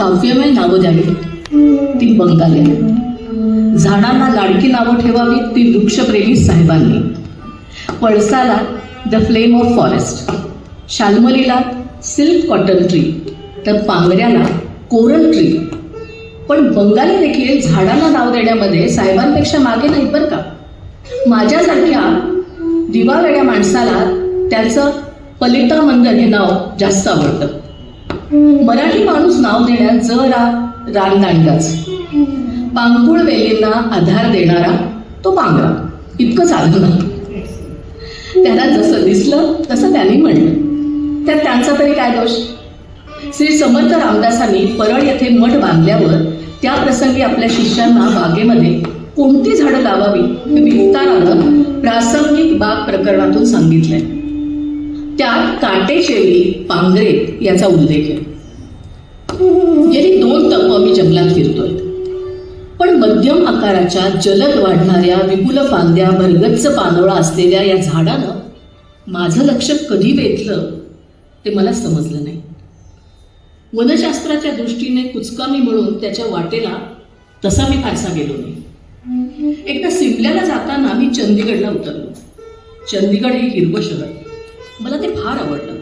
काव्यमय नावं द्यावी ती बंगाली. झाडांना लाडकी नावं ठेवावी ती वृक्षप्रेमी साहेबांनी. पळसाला द फ्लेम ऑफ फॉरेस्ट, शाल्मलीला सिल्क कॉटन ट्री, तर पांगऱ्याला कोरल ट्री. पण बंगाली देखील झाडांना नाव देण्यामध्ये साहेबांपेक्षा मागे नाहीत बरं का. माझ्यासारख्या दिवावेड्या माणसाला त्याचं पलिता मंदर हे नाव जास्त आवडतं. मराठी माणूस नाव देण्यात जरा रानदांडाच. पांगुळ वेलींना आधार देणारा तो पांगरा, इतकं साधं नाही. त्याला जसं दिसलं तसं त्यांनी म्हणलं, त्यात त्यांचा तरी काय दोष. श्री समर्थ रामदासांनी परळ येथे मठ बांधल्यावर त्या प्रसंगी आपल्या शिष्यांना बागेमध्ये कोणती झाडं लावावी हे विस्तारानं प्रासंगिक बाग प्रकरणातून सांगितलंय. त्यात काटेशेवली, पांगरे याचा उल्लेख आहे. गेली 2 तप मी जंगलात फिरतोय, पण मध्यम आकाराच्या जलद वाढणाऱ्या विपुल फांद्या भरगच्च पानोळा असलेल्या या झाडानं माझं लक्ष कधी वेधलं ते मला समजलं नाही. वनशास्त्राच्या दृष्टीने कुचकामी म्हणून त्याच्या वाटेला तसा मी फारसा गेलो नाही. एकदा सिमल्याला जाताना मी चंदीगडला उतरलो. चंदीगड हे हिरवं शहर, मला ते फार आवडलं.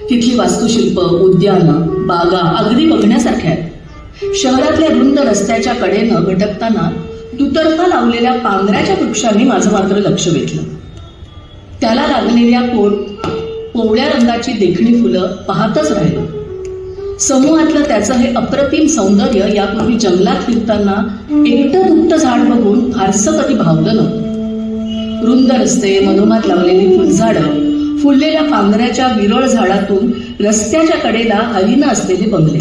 तिथली वास्तुशिल्प, उद्यानं, बागा अगदी बघण्यासारख्या आहेत. शहरातल्या रुंद रस्त्याच्या कडेनं भटकताना दुतर्फा लावलेल्या पांगऱ्याच्या वृक्षांनी माझं मात्र लक्ष वेधलं. त्याला लागलेल्या कोवळ्या रंगाची देखणी फुलं पाहतच राहिलो. समूहातलं त्याचं हे अप्रतिम सौंदर्य यापूर्वी जंगलात फिरताना एकटं दुप्त झाड बघून फारसं कधी भावलं नव्हतं. रुंद रस्ते, मधोमध लावलेली फुलझाडं, फुललेल्या पांगऱ्याच्या विरळ झाडातून रस्त्याच्या कडेला हरीनं असलेले बंगले,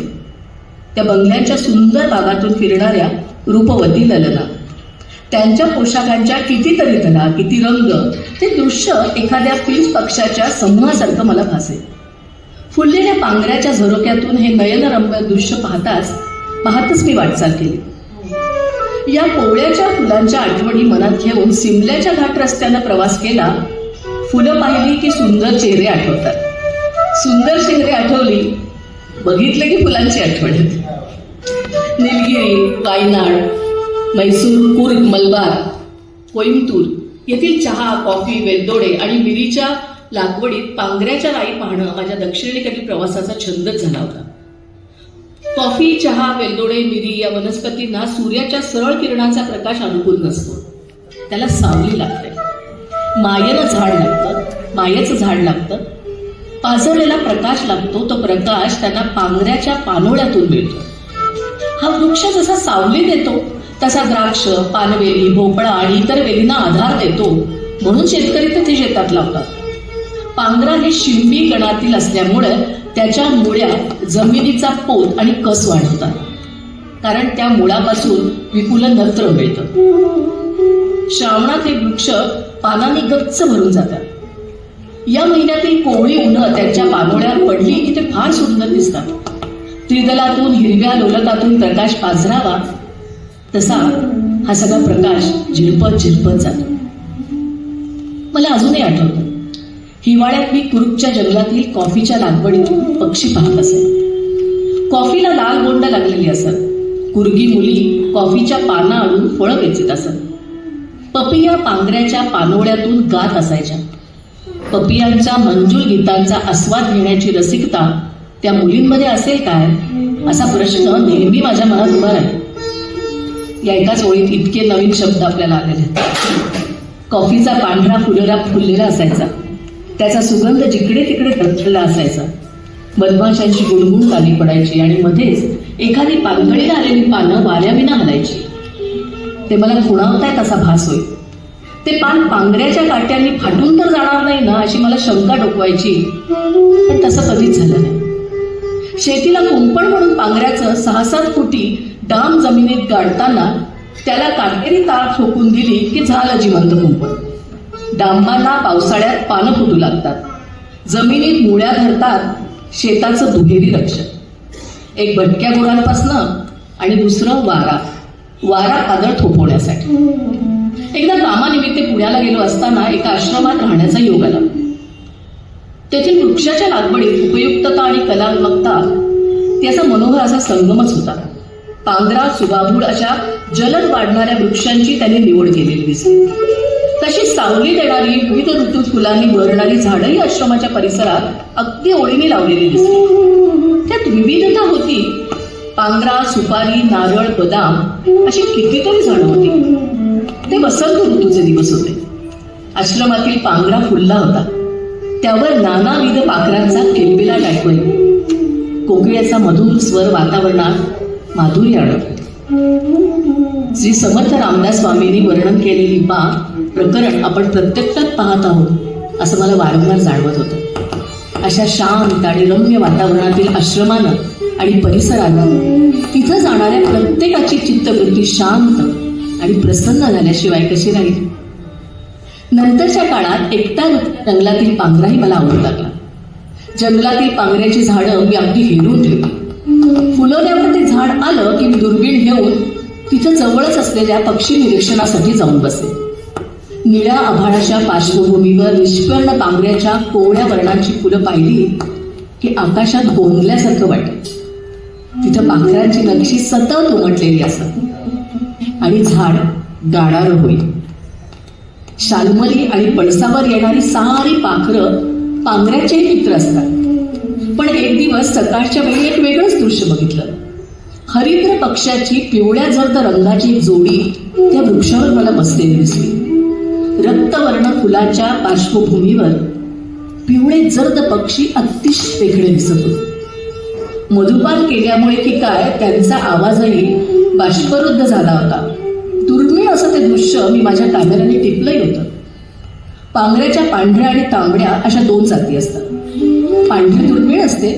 त्या बंगल्यांच्या सुंदर बागातून फिरणाऱ्या रूपवती ललना, त्यांच्या पोशाखांच्या कितीतरी तऱ्हा, किती रंग, ते दृश्य एखाद्या फिंच पक्षाच्या समूहासारखं मला भासे. फुललेल्या पांगऱ्याच्या झरोक्यातून हे नयनरम्य दृश्य पाहतच मी वाटचाल केली. या कोवळ्याच्या फुलांच्या आठवणी मनात घेऊन सिमल्याच्या घाट रस्त्यानं प्रवास केला. फुलं पाहिली की सुंदर चेहरे आठवतात. सुंदर चेहरे आठवली, बघितले की फुलांची आठवण येते. निलगिरी, वायनाड, मैसूर, कूर्ग, मलबार, कोइंबतूर येथील चहा, कॉफी, वेलदोडे आणि मिरीच्या लागवडीत पांगऱ्याच्या राई पाहणं माझ्या दक्षिणेकडील प्रवासाचा छंदच झाला होता. कॉफी, चहा, वेलदोडे, मिरी या वनस्पतींना सूर्याच्या सरळ किरणाचा प्रकाश अनुकूल नसतो. त्याला सावली लागते, मायेचं झाड लागतं. पाझरलेला प्रकाश लागतो. तो प्रकाश त्यांना पांगऱ्याच्या पानोळ्यातून मिळतो. हा वृक्ष जसा सावली देतो तसा द्राक्ष, पानवेली, भोपळा आणि इतर वेलींना आधार देतो. म्हणून शेतकरी ते शेतात लावतात. पांगरा हे शिंबी गणातील असल्यामुळे त्याच्या मुळ्या जमिनीचा पोत आणि कस वाढवतात, कारण त्या मुळापासून विपुल नत्र मिळतं. श्रावणात हे वृक्ष पानांनी गच्च भरून जातात. या महिन्यातील कोवळी उन्हं त्यांच्या पानोळ्यावर पडली की ते फार सुंदर दिसतात. त्रिदलातून, हिरव्या लोलकातून प्रकाश पाझरावा तसा हा सगळा प्रकाश झिरपत जातो. मला अजूनही आठवतं, हिवाळ्यात मी कुरुकच्या जंगलातील कॉफीच्या लागवडीतून पक्षी पाहत असे. कॉफीला लाल बोंड लागलेली असत. कुरगी मुली कॉफीच्या पानं आणून फळं वेचत असत. पपिया पांगऱ्याच्या पानोळ्यातून गात असायच्या. पपियांच्या मंजूळ गीतांचा आस्वाद घेण्याची रसिकता त्या मुलींमध्ये असेल काय, असा प्रश्न नेहमी माझ्या मनात उभा राहील. या एकाच ओळीत इतके नवीन शब्द आपल्याला आलेले. कॉफीचा पांढरा फुलरा फुललेला असायचा. त्याचा सुगंध जिकडे तिकडे दरदरला असायचा. मधमाशांची गुणगुण कानी पडायची आणि मध्येच एखादी पानगळीला आलेली पानं वाऱ्याविना हलायची. ते मला खुणावतायत असा भास होईल. ते पान पांगऱ्याच्या काट्यांनी फाटून तर जाणार नाही ना अशी मला शंका डोकवायची, पण तसं कधीच झालं नाही. शेतीला कुंपण म्हणून पांगऱ्याचं 6-7 फुटी डाम जमिनीत गाडताना त्याला काटेरी तार ठोकून दिली की झालं जिवंत कुंपण. डांबाला पावसाळ्यात पानं फुटू लागतात. जमिनीत मुळ्या धरतात शेताचं दुहेरी रक्षण. एक भटक्या गुरांपासनं आणि दुसरं वारा पादळ थोपवण्यासाठी. एकदा कामानिमित्त पुण्याला गेलो असताना एका आश्रमात राहण्याचा योग आला. तेथील वृक्षाच्या लागवडीत उपयुक्तता आणि कलात्मकता ती असा मनोहर असा संगमच होता. पांगरा, सुबाबूड अशा जलद वाढणाऱ्या वृक्षांची त्यांनी निवड केलेली दिसली. तशी सावली देणारी विविध ऋतूत फुलांनी बहरणारी झाडंही आश्रमाच्या परिसरात अगदी ओळीने लावलेली दिसली. त्यात विविधता होती. पांगरा, सुपारी, नारळ, बदाम अशी कितीतरी झाडं होती. ते वसंत ऋतूचे दिवस होते. आश्रमातील पांगरा फुलला होता. त्यावर नानाविध पाखरांचा किलबिला टाकतोय. कोकिळ्याचा मधुर स्वर वातावरणात माधुर्य आणत. श्री समर्थ रामदास स्वामींनी वर्णन केलेली प्रकरण आपण प्रत्यक्षात पाहत आहोत असं मला वारंवार जाणवत होतं. अशा शांत आणि रम्य वातावरणातील आश्रमानं आणि परिसरानं तिथं जाणाऱ्या प्रत्येकाची चित्तवृत्ती शांत आणि प्रसन्न झाल्याशिवाय कशी राहील. नंतरच्या काळात एकटा जंगलातील पांघराही मला आवडू लागला. जंगलातील पांघऱ्याची झाडं मी अगदी हेरून ठेवली. फुलवल्यावर ते झाड आलं की मी दुर्बीण घेऊन तिथं जवळच असलेल्या पक्षी निरीक्षणासाठी जाऊन बसे. निळ्या आभाळाच्या पार्श्वभूमीवर निष्पर्ण पांघऱ्याच्या कोवळ्या वर्णांची फुलं पाहिली की आकाशात गोंधल्यासारखं वाटे. तिथं पाखरांची नक्षी सतत उमटलेली असत आणि झाड गाडार होईल. शाल्मली आणि पळसावर येणारी सारी पाखरं पांघऱ्याचेही मित्र असतात. पण एक दिवस सकाळच्या वेळी एक वेगळंच दृश्य बघितलं. हरिद्र पक्षाची पिवळ्या जर्द रंगाची एक जोडी त्या वृक्षावर मला बसलेली दिसली. रक्तवर्ण फुलाच्या पार्श्वभूमीवर पिवळे जर्द पक्षी अतिशय वेगळे दिसत होते. मधुपान केल्यामुळे की काय त्यांचा आवाजही बाष्परुद्ध झाला होता. दुर्मिळ असं ते दृश्य मी माझ्या कॅमेऱ्याने टिपलंही होतं. पांघऱ्याच्या पांढऱ्या आणि तांबड्या अशा दोन जाती असतात. पांढरी दुर्मिळ असते,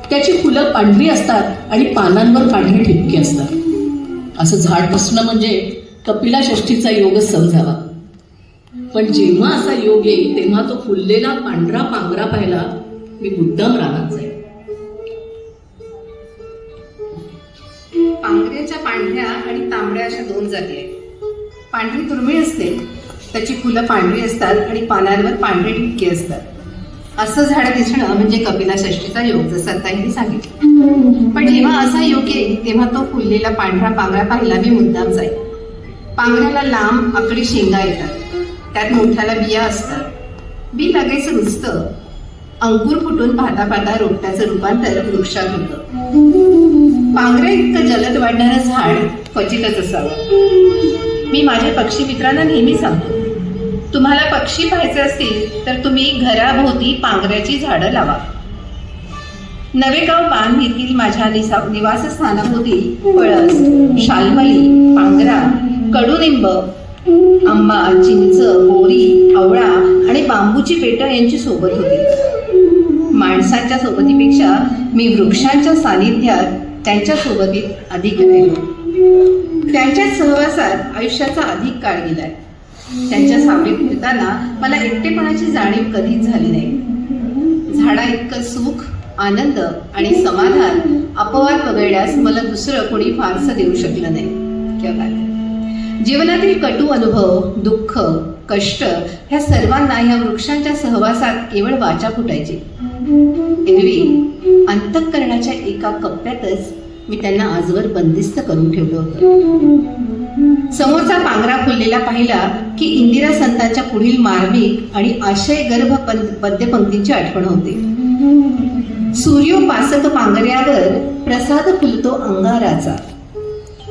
त्याची फुलं पांढरी असतात आणि पानांवर पांढरे ठिपके असतात. असं झाड दिसणं म्हणजे कपिला षष्ठीचा योगच समजावा. पण जेव्हा असा योग येईल तेव्हा तो फुललेला पांढरा पांघरा पाहायला मी मुद्दाम रानात जाईल. पांघऱ्याच्या पांढऱ्या आणि तांबड्या अशा दोन जाती आहेत. पांढरी दुर्मिळ असते, त्याची फुलं पांढरी असतात आणि पानांवर पांढरे ठिपके असतात. असं झाड दिसणं म्हणजे कपिला षष्ठीचा योग, जसं आता मी सांगितलं. पण जेव्हा असा योग येईल तेव्हा तो फुललेला पांढरा पांघरा पाहिला मी मुद्दाम जाईल. पांघऱ्याला लांब आकडी शेंगा येतात, त्यात मोठ्याला बिया असतात. बी लगेच रुजतं. अंकुर फुटून पाहता पाहता रोपट्याचं रूपांतर वृक्षात होतं. पांघऱ्या इतकं जलद वाढणारं झाड क्वचितच असावं. मी माझ्या पक्षी मित्रांना नेहमी सांगतो, तुम्हाला पक्षी पाहायचे असतील तर तुम्ही घराभोवती पांघऱ्याची झाडं लावा. नवेगाव बांध येथील माझ्या निवासस्थानाभोवती पळस, शाल्मली, पांघरा, कडुनिंब, आंबा, चिंच, बोरी, आवळा आणि बांबूची पेटं यांची सोबत होती. माणसांच्या सोबतीपेक्षा मी वृक्षांच्या सानिध्यात त्यांच्या सोबतीत अधिक राहिलो. त्यांच्या सहवासात आयुष्याचा अधिक काळ गेलाय. त्यांच्या सावलीत फिरताना मला एकटेपणाची जाणीव कधीच झाली नाही. झाडा इतकं सुख, आनंद आणि समाधान अपवाद वगळल्यास मला दुसरं कोणी फारसं देऊ शकलं नाही. किंवा काय जीवनातील कटू अनुभव, दुःख, कष्ट ह्या सर्वांना ह्या वृक्षांच्या सहवासात केवळ वाचा फुटायची. एरवी अंतःकरणाच्या एका कप्प्यातच मी त्यांना आजवर बंदिस्त करून ठेवलं होतं. समोरचा पांघरा फुललेला पाहिला की इंदिरा संतांच्या पुढील मार्मिक आणि आशयगर्भ पद्यपंक्तींची आठवण होते. सूर्योपासक पांघऱ्यावर प्रसाद फुलतो अंगाराचा.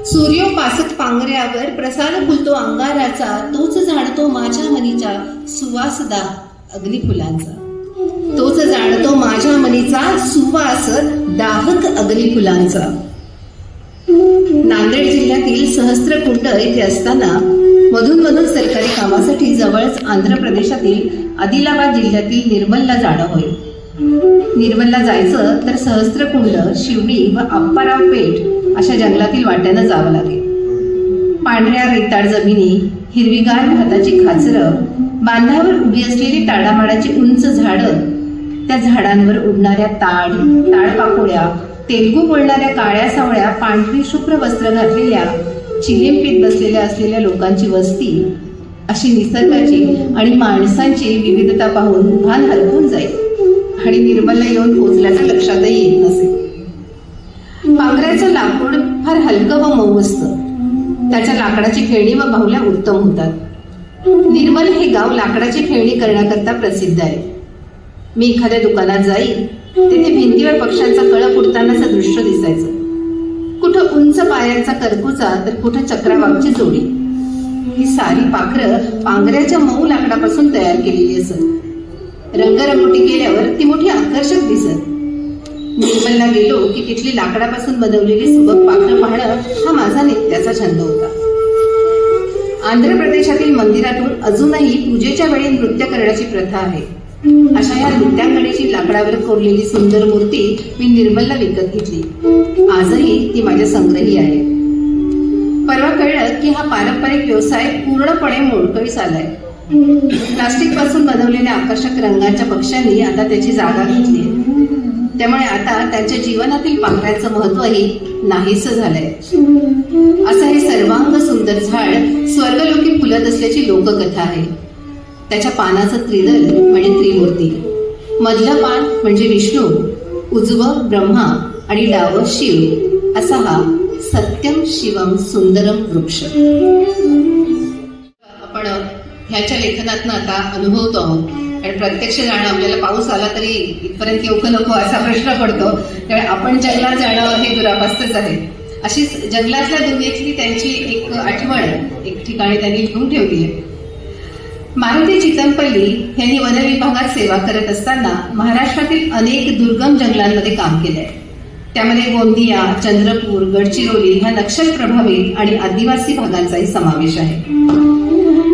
सूर्योपासक पांघऱ्यावर प्रसाद फुलतो अंगाराचा, तोच जाणतो माझ्या मनीचा सुवासदा अग्निफुलांचा. तोच जाणतो माझ्या मनीचा सुवास दाहक अग्निफुलांचा. नांदेड जिल्ह्यातील सहस्त्रकुंड येथे असताना मधून मधून सरकारी कामासाठी जवळच आंध्र प्रदेशातील आदिलाबाद जिल्ह्यातील निर्मलला जाणं होईल. निर्मलला जायचं तर सहस्त्रकुंड, शिवडी व आप्पाराव पेठ अशा जंगलातील वाट्यानं जावं लागेल. पांढऱ्या रेताळ जमिनी, हिरवीगार भाताची खाचरं, बांधावर उभी असलेली ताडामाडाची उंच झाडं, त्या झाडांवर उडणाऱ्या ताडपाकोड्या, तेलगू बोलणाऱ्या काळ्या सावळ्या, पांढरी शुभ्र वस्त्र घातलेल्या, चिलिंपीत बसलेल्या असलेल्या लोकांची वस्ती, अशी निसर्गाची आणि माणसांची विविधता पाहून भान हरपून जाईल आणि निर्मलला येऊन पोचल्याचं लक्षातही येत नसेल. पांघऱ्याचं लाकूड फार हलकं व मऊ असतं. त्याच्या लाकडाची खेळणी व बाहुल्या उत्तम होतात. निर्मल हे गाव लाकडाची खेळणी करण्याकरता प्रसिद्ध आहे. मी एखाद्या दुकानात जाईल तेथे भिंतीवर पक्ष्यांचा कळप उडतानाचं दृश्य दिसायचं. कुठं उंच पायांचा करकुचा तर कुठं चक्रावाकची जोडी. ही सारी पाखरं पांघऱ्याच्या मऊ लाकडापासून तयार केलेली असत. रंगरंगोटी केल्यावर ती मोठी आकर्षक दिसत. निर्मलला गेलो की तिथली लाकडापासून बनवलेली सुबक पाखरं पाहणं हा माझा नित्याचा छंद होता. आंध्र प्रदेशातील मंदिरातून अजूनही पूजेच्या वेळी नृत्य करण्याची प्रथा आहे. अशा या नृत्यांगणीची लाकडावर कोरलेली सुंदर मूर्ती मी निर्मलला विकत घेतली. आजही ती माझ्या संग्रही आहे. परवा कळलं की हा पारंपरिक व्यवसाय पूर्णपणे मोडकळीस आलाय. प्लास्टिक पासून बनवलेल्या आकर्षक रंगाच्या पक्ष्यांनी आता त्याची जागा घेतली. त्यामुळे आता त्यांच्या जीवनातील पाखरांचं महत्वही नाहीसं झालंय. असं हे सर्वांग सुंदर झाड स्वर्गलोकी फुलत असल्याची लोककथा आहे. त्याच्या पानाचं त्रिदल म्हणजे त्रिमूर्ती, मधलं पान म्हणजे विष्णू, उजवं ब्रह्मा आणि डावं शिव असा हा सत्यम शिवम सुंदरम वृक्ष. आपण ह्याच्या लेखनातनं आता अनुभवतो आहोत. आणि प्रत्यक्ष जाणं आपल्याला पाऊस आला तरी इथपर्यंत येऊ का नको असा प्रश्न पडतो. त्यामुळे आपण जंगलात जाणं हे दुरापास्तच आहे. अशीच जंगलातल्या दुनियेतली त्यांची एक आठवण एक ठिकाणी त्यांनी लिहून ठेवली आहे. मारुती चितमपल्ली यांनी वन विभागात सेवा करत असताना महाराष्ट्रातील अनेक दुर्गम जंगलांमध्ये काम केलंय. त्यामध्ये गोंदिया, चंद्रपूर, गडचिरोली ह्या नक्षल प्रभावित आणि आदिवासी भागांचाही समावेश आहे.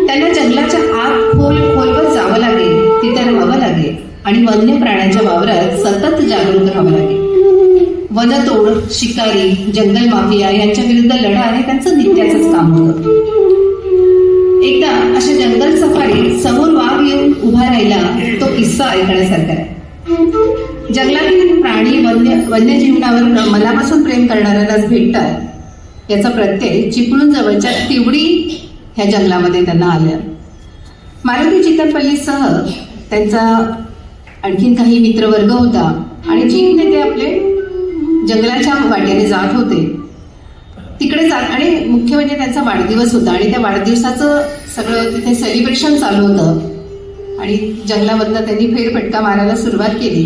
त्यांना जंगलाच्या आत खोलवर जावं लागेल, तिथे राहावं लागेल आणि वन्य प्राण्यांच्या वावरात सतत जागरूक राहावं लागेल. वनतोड, शिकारी, जंगल माफिया यांच्या विरुद्ध लढा हे त्यांचं नित्याचंच काम होतं. एकदा अशा जंगल सफारीत समोर वाघ येऊन उभा राहिला तो किस्सा ऐकण्यासारखा आहे. जंगलातील प्राणी वन्यजीवनावर मनापासून प्रेम करणाऱ्यालाच भेटतात याचा प्रत्यय चिपळूण जवळच्या तिवडी ह्या जंगलामध्ये त्यांना आल्या. मारुती चितमपल्लीसह त्यांचा आणखीन काही मित्रवर्ग होता आणि जीपने ते आपले जंगलाच्या वाट्याने जात होते. तिकडे जात आणि मुख्य म्हणजे त्यांचा वाढदिवस होता आणि त्या वाढदिवसाचं सगळं तिथे सेलिब्रेशन चालू होतं आणि जंगलामधनं त्यांनी फेरफटका मारायला सुरुवात केली.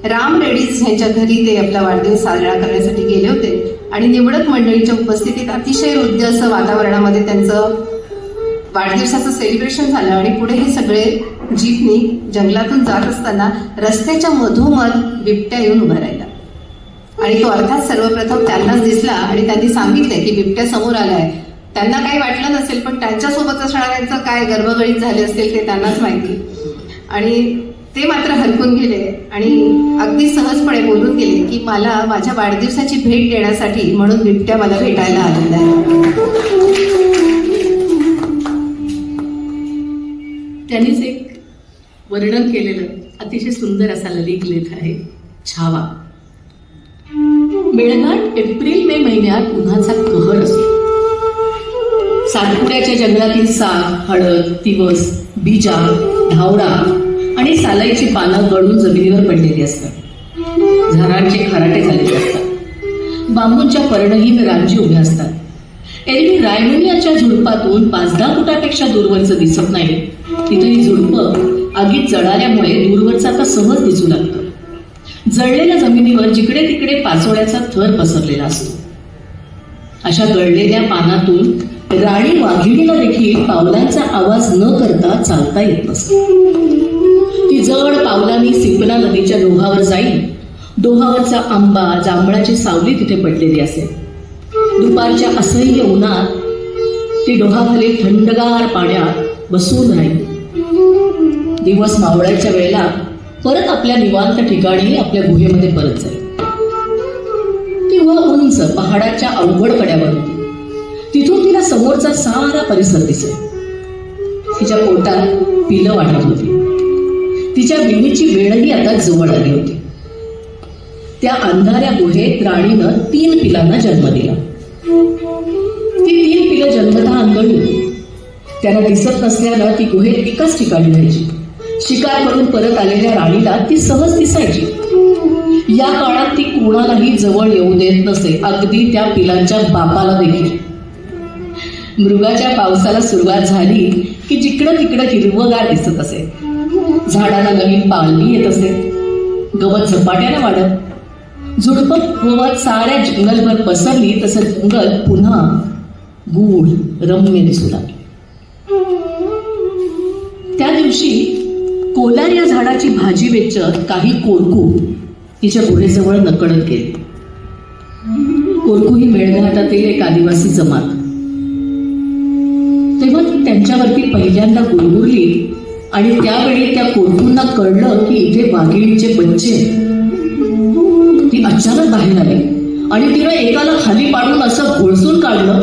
राम रेड्डीज यांच्या घरी ते आपला वाढदिवस साजरा करण्यासाठी गेले होते आणि निवडक मंडळीच्या उपस्थितीत अतिशय हृद्य असं वातावरणामध्ये त्यांचं वाढदिवसाचं सेलिब्रेशन झालं. आणि पुढे हे सगळे जीपनी जंगलातून जात असताना रस्त्याच्या मधोमध बिबट्या येऊन उभा राहिला आणि तो अर्थात सर्वप्रथम त्यांनाच दिसला आणि त्यांनी सांगितले की बिबट्या समोर आलाय. त्यांना काही वाटलं नसेल पण त्यांच्यासोबत असणाऱ्यांचं काय गर्भगळीत झाले असतील ते त्यांनाच माहिती. आणि ते मात्र हरकून गेले आणि अगदी सहजपणे बोलून गेले की मला माझ्या वाढदिवसाची भेट देण्यासाठी म्हणून बिबट्या मला भेटायला आलेला आहे. त्यांनीच एक वर्णन केलेलं अतिशय सुंदर असा ललित लेख आहे छावा. मेळघाट एप्रिल मे महिन्यात उन्हाचा कहर असतो. सातपुड्याच्या जंगलातील साग, हळद, तिवस, बीजा, धावडा आणि सालाईची पानं गळून जमिनीवर पडलेली असतात. झाडांचे खराटे झालेले असतात. बांबूंच्या पर्णहीन रांजी उभ्या असतात. एरवी रायमुनियाच्या झुडपातून 5-10 फुटापेक्षा दूरवरचं दिसत नाही. तिथे ही झुडपं आगीत जळाल्यामुळे दूरवरचं आता सहज दिसू लागतं. जळलेल्या जमिनीवर जिकडे तिकडे पाचोळ्याचा थर पसरलेला असतो. अशा गळलेल्या पानातून राणी वाघिणीला देखील पावलांचा आवाज न करता चालता येत नसतो. ती जड पावलांनी सिपना नदीच्या डोहावर जाईल. डोहावरचा आंबा, जांभळाची सावली तिथे पडलेली असेल. दुपारच्या असह्य उन्हात ती डोहाखाली थंडगार पाण्यात बसून राहील. दिवस मावळायच्या वेळेला परत आपल्या निवांत ठिकाणी आपल्या गुहेमध्ये परत जाईल. ती उंच पहाडाच्या अवघड कड्यावर होती. तिथून तिला समोरचा सारा परिसर दिसेल. तिच्या पोटात पिलं वाढत होती. तिच्या विणीची वेळही आता जवळ आली होती. त्या अंधाऱ्या गुहेत राणीनं 3 पिलांना जन्म दिला. ती 3 पिलं जन्मतः अंगणी होती. त्यांना दिसत नसल्यानं ती गुहेत एकाच ठिकाणी राहायची. शिकार करून परत आलेल्या राणीला ती सहज दिसायची. या काळात ती कोणालाही जवळ येऊ देत नसे, अगदी त्या पिलांच्या बापाला देखील. मृगाच्या पावसाला सुरुवात झाली की जिकडं तिकडं हिरवगार दिसत असे. झाडाला नवीन पालवी येत असे. गवत झपाट्याने वाढत. झुडपं गवत साऱ्या जंगलभर पसरली तसं जंगल पुन्हा गूढ रम्य दिसू लागले. त्या दिवशी कोलार या झाडाची भाजी वेचत काही कोरकू तिच्या गुहेजवळ नकडत गेले. कोरकू ही मेळघाटातील एक आदिवासी जमात. तेव्हा ती त्यांच्यावरती पहिल्यांदा गुरगुरली आणि त्यावेळी त्या कोरकूंना कळलं की इथे वाघिणीचे बच्चे आहेत. ती अचानक बाहेर आली आणि तिने एकाला खाली पाडून असं घोळसून काढलं,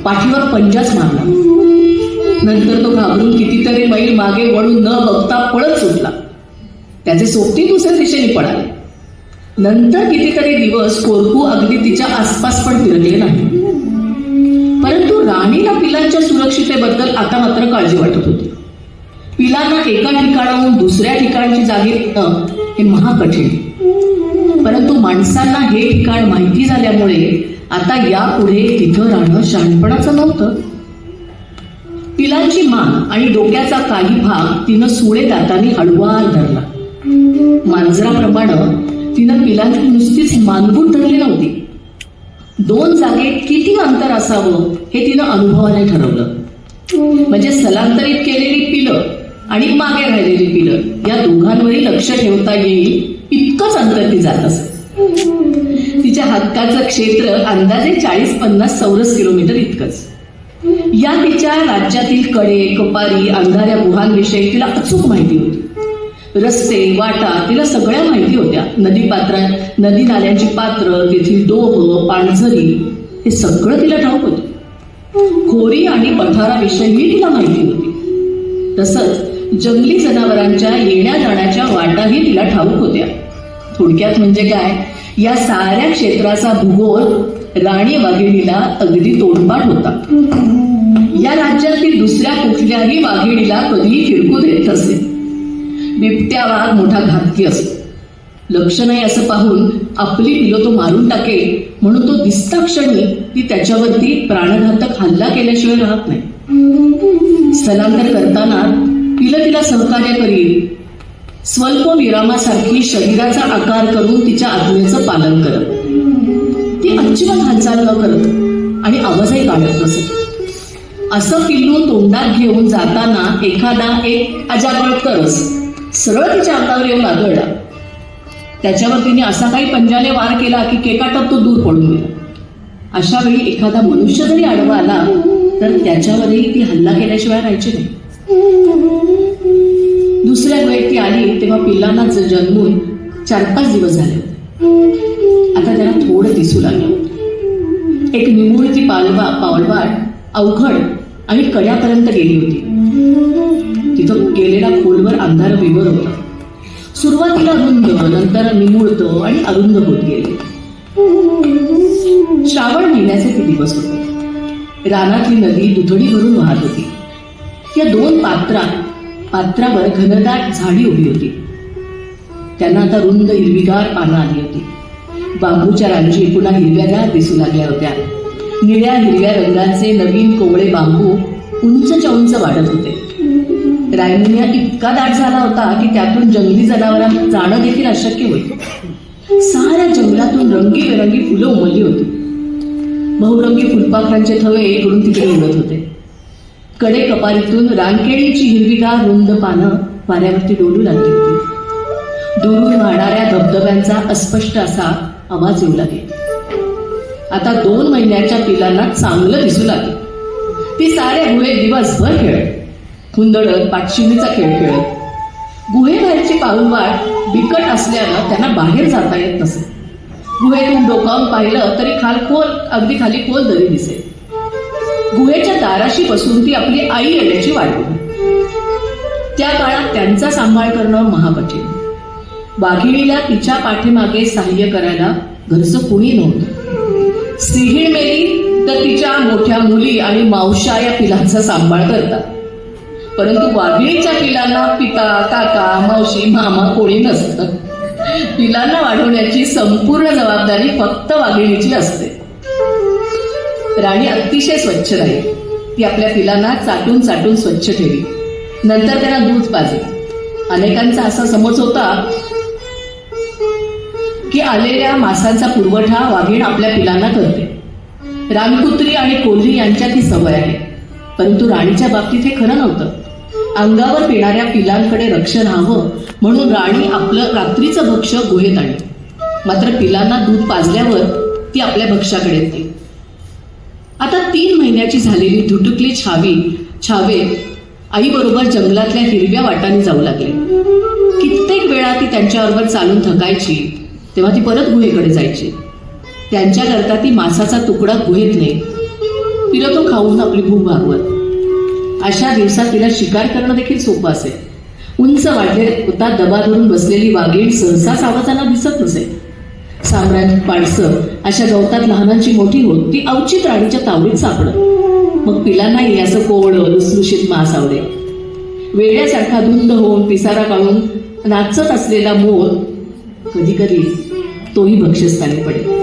पाठीवर पंजाच मारला. नंतर तो घाबरून कितीतरी मैल मागे वळून न बघता पळत सुटला. त्याचे सोबती दुसऱ्या दिशेने पळाले. नंतर कितीतरी दिवस कोरकू अगदी तिच्या आसपास पण फिरकले नाही. परंतु राणीला पिलांच्या सुरक्षितेबद्दल आता मात्र काळजी वाटत होती. पिलांना एका ठिकाणाहून दुसऱ्या ठिकाणची जागी येणं हे महाकठीण. परंतु माणसांना हे ठिकाण माहिती झाल्यामुळे आता यापुढे तिथं राहणं शहाणपणाचं नव्हतं. पिलांची मान आणि डोक्याचा काही भाग तिनं सुळे दातांनी हळुवार धरला. मांजराप्रमाणे तिनं पिलांची नुसतीच मानगूट धरली नव्हती. 2 जागेत किती अंतर असावं हे तिनं अनुभवाने ठरवलं. म्हणजे स्थलांतरित केलेली पिलं आणि मागे राहिलेली पिलं या दोघांवरही लक्ष ठेवता येईल इतकंच अंतर ती जात असे. तिच्या हक्काचं क्षेत्र अंदाजे 40-50 चौरस किलोमीटर इतकंच. या तिच्या राज्यातील कडे कपारी अंधाऱ्या गुहांविषयी तिला अचूक माहिती होती. रस्ते वाटा तिला सगळ्या माहिती होत्या. नदी नाल्यांची पात्र, तेथील डोह पाणझरी हे सगळं तिला ठाऊक होतं. खोरी आणि पठाराविषयीही तिला माहिती होती. तसंच जंगली जनावरांच्या येण्या जाण्याच्या वाटाही तिला ठाऊक होत्या. थोडक्यात म्हणजे काय, या साऱ्या क्षेत्राचा भूगोल राणी वाघिणीला अगदी तोंडपाठ होता. या राज्यातील दुसऱ्या कुठल्याही वाघिणीला कधीही फिरकू देत नसे. बिबट्या वाघ मोठा घातकी असतो. लक्ष नाही असं पाहून आपली पिलं तो मारून टाकेल म्हणून तो दिसता क्षणी ती त्याच्यावरती प्राणघातक हल्ला केल्याशिवाय राहत नाही. स्थलांतर करताना पिलं तिला सहकार्य करील. स्वल्प विरामासारखी शरीराचा आकार करून तिच्या आज्ञेचं पालन करत. ती अजिबात हालचाल न करत आणि आवाजही काढत नसत. असं पिल्लू तोंडात घेऊन जाताना एखादा एक अजागळ करस सरळ तिच्या अंगावर येऊन आदळला. त्याच्यावर तिने असा काही पंजाने वार केला की केकाटात तो दूर पडून गेला. अशा वेळी एखादा मनुष्य जरी आडवा आला तर त्याच्यावरही ती हल्ला केल्याशिवाय राहायची नाही. दुसऱ्या वेळी ती आली तेव्हा पिल्लांना जन्मून 4-5 दिवस झाले होते. आता त्याला थोडं दिसू लागलं. एक निमुळती पावलवाट अवघड आणि कड्यापर्यंत गेली होती. तिथं गेलेला खोलवर अंधार विवर होता. सुरुवातीला रुंद, नंतर निमुळत आणि अरुंद होत गेले. श्रावण महिन्याचे ते दिवस होते. रानातली नदी दुथडी भरून वाहत होती. या 2 पात्रावर घनदाट झाडी उभी होती. त्यांना आता रुंद हिरवीगार पानं आली होती. बांबूच्या रांजी पुन्हा हिरव्यागार दिसू लागल्या होत्या. निळ्या हिरव्या रंगाचे नवीन कोवळे बांबू उंचच्या उंच वाढत होते. रायमुनिया इतका दाट झाला होता की त्यातून जंगली जनावरांना जाणं देखील अशक्य होईल. साऱ्या जंगलातून रंगीबेरंगी फुलं उमलली होती. बहुरंगी फुलपाखरांचे थवे इकडून तिकडे उडत होते. कडे कपारीतून रानकेळीची हिरवीगार रुंद पानं वाऱ्यावरती डोलू लागली होती. दुरून वाहणाऱ्या धबधब्यांचा अस्पष्ट असा आवाज येऊ लागेल. आता 2 महिन्याच्या पिलांना चांगलं दिसू लागेल. ती साऱ्या गुहेत दिवसभर खेळत, हुंदडत पाठशिवणीचा खेळ खेळत. गुहेबाहेरची पाऊलवाट बिकट असल्यानं त्यांना बाहेर जाता येत नसे. गुहेतून डोकावून पाहिलं तरी अगदी खाली खोल दरी दिसे. गुहेच्या दाराशी बसून ती आपली आई येण्याची वाट बघत. त्या काळात त्यांचा सांभाळ करणं महाकठीण. वाघिणीला तिच्या पाठीमागे सहाय्य करायला घरचं कुणी नव्हतं. सिंहीण मेली तर तिच्या मोठ्या मुली आणि मावशा या पिलांचा सांभाळ करतात. परंतु वाघिणीच्या पिलांना पिता काका मावशी मामा कोणी नसतं. पिलांना वाढवण्याची संपूर्ण जबाबदारी फक्त वाघिणीची असते. राणी अतिशय स्वच्छ राहील. ती आपल्या पिलांना चाटून चाटून स्वच्छ ठेवी. नंतर त्यांना दूध पाजली. अनेकांचा असा समज होता की आलेल्या मांसाचा पुरवठा वाघीण आपल्या पिलांना करते. रानकुत्री आणि कोल्ही यांच्यात ही सवय आहे. परंतु राणीच्या बाबतीत हे खरं नव्हतं. अंगावर पिणाऱ्या पिलांकडे लक्ष राहावं म्हणून राणी आपलं रात्रीचं भक्ष्य गुहेत आणली. मात्र पिलांना दूध पाजल्यावर ती आपल्या भक्ष्याकडे येते. आता 3 महिन्याची झालेली धुटुकली छावे आईबरोबर जंगलातल्या हिरव्या वाटांनी जाऊ लागले. कित्येक वेळा ती त्यांच्याबरोबर चालून थकायची, तेव्हा ती परत गुहेकडे जायची. त्यांच्याकरता ती मांसाचा तुकडा गुहेत नाही, तिला तो खाऊन आपली भूक भागवत. अशा दिवसात तिला शिकार करणं देखील सोपं असेल. उंच वाढलेल्या दबा धरून बसलेली वाघीण सहसाच आवाजाला दिसत नसे. साम्राज्य पाडसं अशा गवतात लहानांची मोठी होत ती अवचित राणीच्या तावडीत सापडत. मग पिलांनाही असं कोवळं लुसलुशीत मांस आवडे. वेड्यासारखा धुंद होऊन पिसारा काढून नाचत असलेला मोर कधी कधी तोही भक्ष्यस्थानी पडे.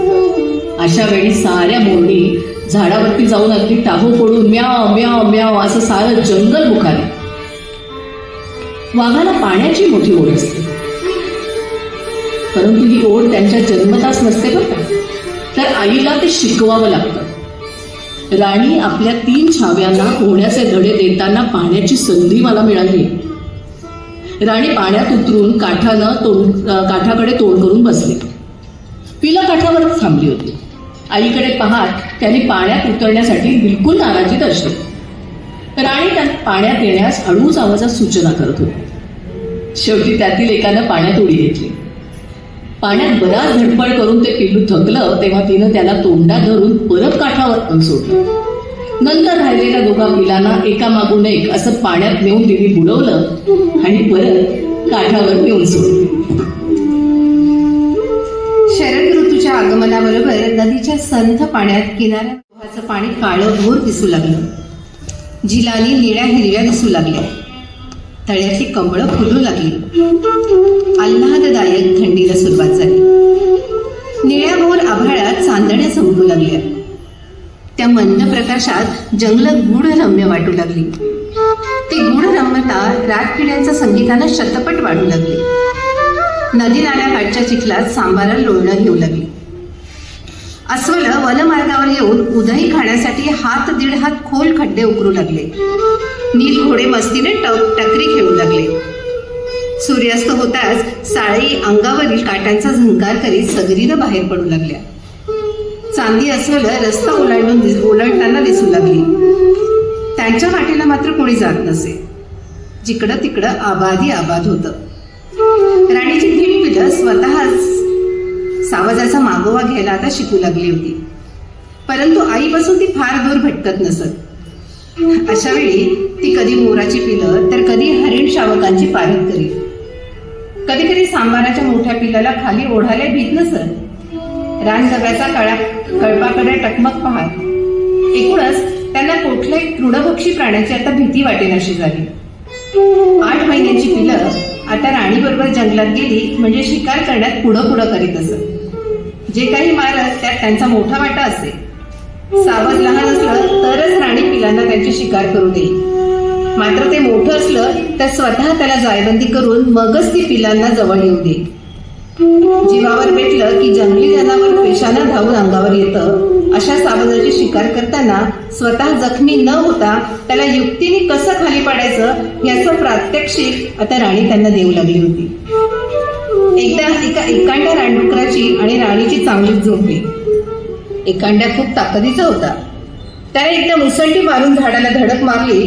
अशा वेळी साऱ्या मोरणी झाडावरती जाऊन अगदी टाहो फोडून म्याव म्याव म्याव असं सारं जंगल मुखाले. वाघाला पाण्याची मोठी ओढ असते, परंतु ही ओढ त्यांच्या जन्मताच नसते बरं का. तर आईला ते शिकवावं लागतं. राणी आपल्या 3 छाव्यांना पोहण्याचे धडे देताना पाहण्याची संधी मला मिळाली. राणी पाण्यात उतरून काठाकडे तोंड करून बसली. पिलं काठावरच थांबली होती. आईकडे पाहत त्यांनी पाण्यात उतरण्यासाठी बिलकुल नाराजी दर्शवली. राणी त्या पाण्यात येण्यास हळूच आवाजात सूचना करत होती. शेवटी त्यातील एकानं पाण्यात उडी घेतली. पाण्यात बराच धडपड करून ते पिल्लू थकलं तेव्हा तिनं त्याला तोंडात धरून परत काठावर सोडलं. नंतर राहिलेल्या 2 पिलांना एकामागून एक असं पाण्यात नेऊन तिने बुडवलं आणि परत काठावर नेऊन सोडलं. शरद ऋतूच्या आगमनाबरोबर नदीच्या संथ पाण्यात किनाऱ्याचं पाणी काळं घोर दिसू लागलं. झिलानी निळ्या हिरव्या दिसू लागल्या. तळ्यातली कमळं फुलू लागली. आल्हाददायक थंडीला सुरुवात झाली. निळ्याभोर आभाळात चांदण्या चमकू लागल्या. त्या मंद प्रकाशात जंगल गूढरम्य वाटू लागली. ती गूढरम्यता रातकिड्यांच्या संगीतानं शतपट वाढू लागली. नदी नाल्या काठच्या चिखलात सांबारा लोळणं घेऊ लागली. अस्वल वनमार्गावर येऊन उदही खाण्यासाठी 1.5 हात खोल खड्डे उकरू लागले. नील घोडे मस्तीने टकरी खेळू लागले. सूर्यास्त होताच साळी अंगावरील काट्यांचा झंकार करीत सगरीनं बाहेर पडू लागल्या. चांदी अस्वल रस्ता ओलांडताना दिसू लागली. त्यांच्या वाटेला मात्र कोणी जात नसे. जिकडं तिकडं आबाद होतं. राणीची धीट पिलं स्वतःच सावजाचा मागोवा घ्यायला आता शिकू लागली होती. परंतु आईपासून ती फार दूर भटकत नसत. अशा वेळी ती कधी मोराची पिलं तर कधी हरिण शावकांची पारख करी. कधी कधी सांबाराच्या मोठ्या पिलाला खाली ओढायला भीत नसत. रानगव्याचा कळपाकडे टकमक पाहत. एकूणच त्यांना कुठल्याही तृणभक्षी प्राण्याची आता भीती वाटेनाशी झाली. 8 महिन्यांची पिलं आता राणीबरोबर जंगलात गेली म्हणजे शिकार करण्यात पुढं करीत असत. जे काही मारत त्यात त्यांचा मोठा वाटा असे. सावज लहान असलं तरच राणी पिलांना त्यांची शिकार करू देई. मात्र ते मोठं असलं तर स्वतः त्याला जायबंदी करून मगच ती पिलांना जवळ येऊ दे. जीवावर पेटलं की जंगली जनावर पेशानं धावून अंगावर येतं. अशा सावजाची शिकार करताना स्वतः जखमी न होता त्याला युक्तीने कसं खाली पाडायचं याचं प्रात्यक्षिक आता राणी त्यांना देऊ लागली होती. एकदा एका एकांड्या रानडुकराची आणि राणीची चांगलीच झोपली. एकांड्या खूप ताकदीचा होता. त्याने एकदा मुसंडी मारून झाडाला धडक मारली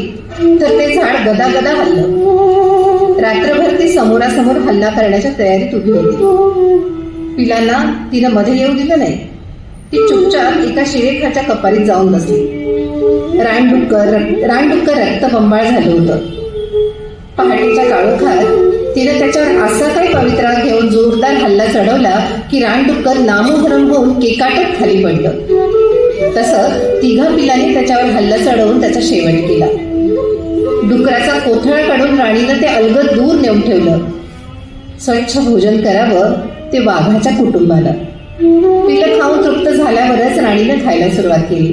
तर ते झाड गदागदा हललं. रात्रभर ती समोरासमोर हल्ला करण्याच्या तयारीत उभी होती. पिलांना तिनं मध्ये येऊ दिलं नाही. ती चुपचाप एका शिरेखाच्या कपारीत जाऊन बसली. रानडुक्कर रक्तबंबाळ झालं होतं. पहाटेच्या काळोखात तिने त्याच्यावर असा काही पवित्रा घेऊन जोरदार हल्ला चढवला की रानडुक्कर नामोहरम होऊन केकाटत खाली पडलं. तसं 3 पिलांनी त्याच्यावर हल्ला चढवून त्याचा शेवट केला. डुकराचा कोथळा काढून राणीनं ते अलगद दूर नेऊन ठेवलं. स्वच्छ भोजन करावं ते वाघाच्या कुटुंबाला. पिलं खाऊन तृप्त झाल्यावरच राणीनं खायला सुरुवात केली.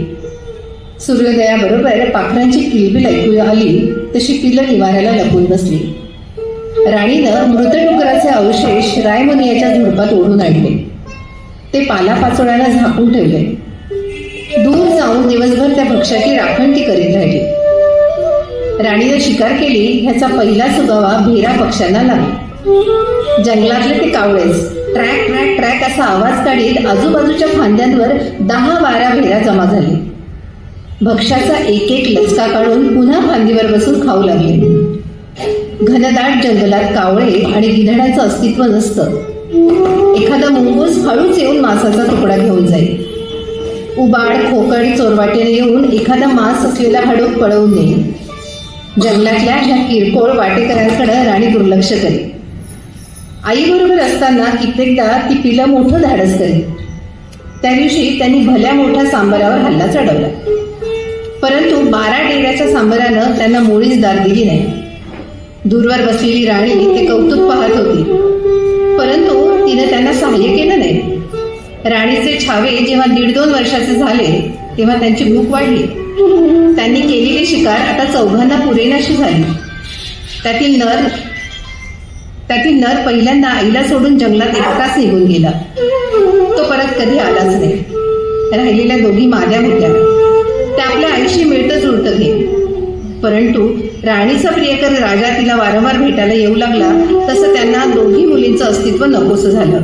सूर्योदयाबरोबर पाखरांची किलबिल ऐकू आली तशी पिलं निवाऱ्याला लपून बसली. राणीनं मृतडुकराचे अवशेष रायमुनियाच्या झुडपात ओढून आणले. ते पालापाचोळ्यानं झाकून ठेवले. दूर जाऊन दिवसभर त्या भक्ष्याची राखण ती करीत राहिली. राणीनं शिकार केली ह्याचा पहिला सुगावा भेरा पक्ष्यांना लागला. जंगलातले ते कावळेच ट्रॅक ट्रॅक ट्रॅक असा आवाज काढीत आजूबाजूच्या फांद्यांवर 10-12 भेरा जमा झाले. भक्ष्याचा एक एक लचका काढून पुन्हा फांदीवर बसून खाऊ लागले. घनदाट जंगलात कावळे आणि गिधाडाचं अस्तित्व नसतं. एखादा मुंगूस हळूच येऊन मांसाचा तुकडा घेऊन जाईल. उबाड खोकडी चोरवाटेने येऊन एखादा मांस असलेला हाडूक पळवून नेईल. जंगलातल्या ह्या किरकोळ वाटेकऱ्यांकडे राणी दुर्लक्ष करी. आईबरोबर असताना कित्येकदा ती पिलं मोठं धाडस करी. त्या दिवशी त्यांनी भल्या मोठ्या सांबरावर हल्ला चढवला. परंतु 12 डेऱ्याच्या सांबरानं त्यांना मुळीच दाद दिली नाही. दूरवर बसलेली राणी ते कौतुक पाहत होती, परंतु तिने त्यांना सहाय्य केलं नाही. राणीचे छावे जेव्हा 1.5-2 वर्षाचे झाले तेव्हा त्यांची भूक वाढली. त्यांनी केलेली शिकार आता चौघांना पुरेनाशी झाली. त्यातील नर पहिल्यांदा आईला सोडून जंगलात एकटाच निघून गेला. तो परत कधी आलाच नाही. राहिलेल्या दोघी माद्या होत्या. त्या आपल्या आईशी मिळतं जुळतं घे. परंतु राणीचा प्रियकर राजा तिला वारंवार भेटायला येऊ लागला तसं त्यांना दोघी मुलींचं अस्तित्व नकोसं झालं.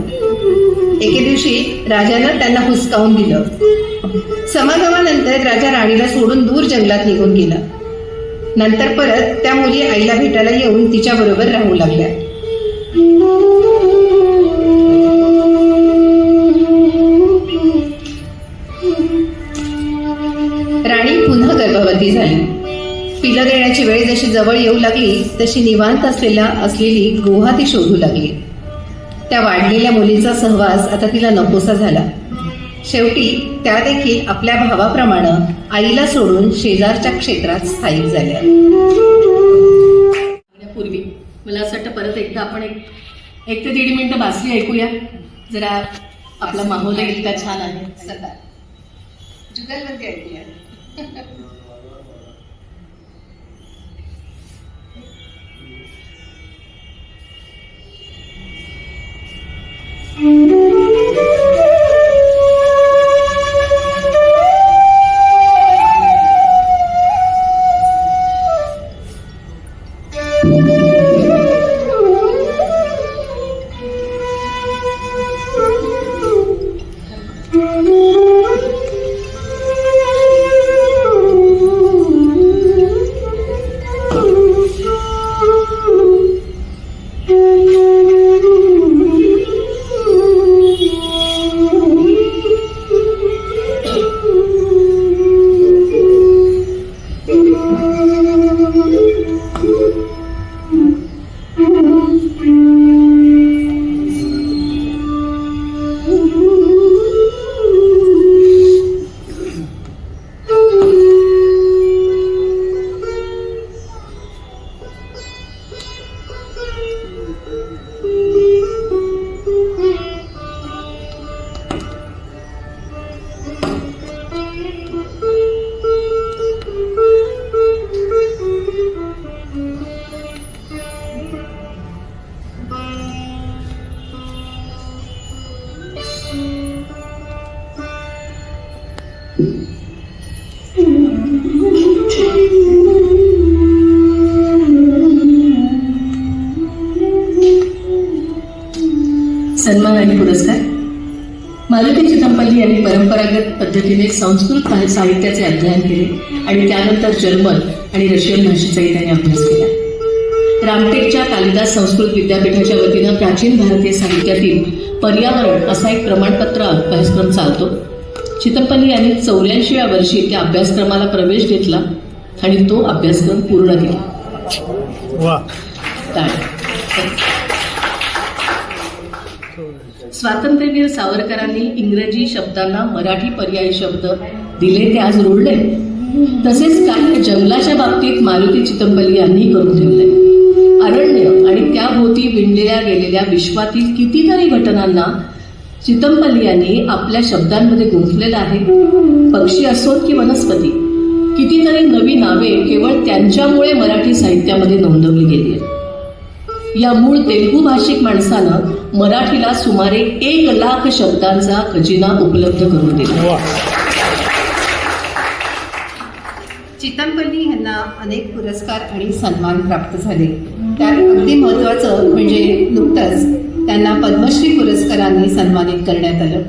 एके दिवशी राजानं त्यांना हुसकावून दिलं. समागमानंतर राजा राणीला सोडून दूर जंगलात निघून गेला. नंतर परत त्या मुली आईला भेटायला येऊन तिच्याबरोबर राहू लागल्या. राणी पुन्हा गर्भवती झाली. पिलं देण्याची वेळ जशी जवळ येऊ लागली तशी निवांत असलेली गुहा ती शोधू लागली. त्या वाढलेल्या मुलीचा सहवास आता तिला नकोसा झाला. शेवटी त्या देखील आपल्या भावाप्रमाणे आईला सोडून शेजारच्या क्षेत्रात स्थायिक झाल्या. पूर्वी मला असं वाटतं परत एकदा आपण एक ते 1.5 मिनिटं बासरी ऐकूया. जरा आपला माहोल इतका छान आहे. सदा जुगलबंदी ऐकूया. सन्मान आणि पुरस्कार. मालती चितमपल्ली यांनी परंपरागत पद्धतीने संस्कृत साहित्याचे अध्ययन केले आणि त्यानंतर जर्मन आणि रशियन भाषेचाही त्यांनी अभ्यास केला. रामटेकच्या कालिदास संस्कृत विद्यापीठाच्या वतीनं प्राचीन भारतीय साहित्यातील पर्यावरण असा एक प्रमाणपत्र अभ्यासक्रम चालतो. चितमपल्ली यांनी 84व्या वर्षी त्या अभ्यासक्रमाला प्रवेश घेतला आणि तो अभ्यासक्रम पूर्ण केला. स्वातंत्र्यवीर सावरकरांनी इंग्रजी शब्दांना मराठी पर्यायी शब्द दिले ते आज रुळले. तसेच काही जंगलाच्या बाबतीत मालती चितमपल्ली यांनी करून ठेवले. अरण्य आणि त्याभोवती सभोवती विणलेल्या गेलेल्या विश्वातील कितीतरी घटनांना चितमपल्ली यांनी आपल्या शब्दांमध्ये गुंफलेलं आहे. पक्षी असोत की वनस्पती, कितीतरी नवी नावे केवळ त्यांच्यामुळे मराठी साहित्यामध्ये नोंदवली गेली आहेत. या मूळ तेलुगू भाषिक माणसानं मराठीला सुमारे 1,00,000 शब्दांचा खजिना उपलब्ध करून दिला. चितमपल्ली यांना अनेक पुरस्कार आणि सन्मान प्राप्त झाले. त्यात अगदी महत्त्वाचं म्हणजे नुकतंच त्यांना पद्मश्री पुरस्कारांनी सन्मानित करण्यात आलं.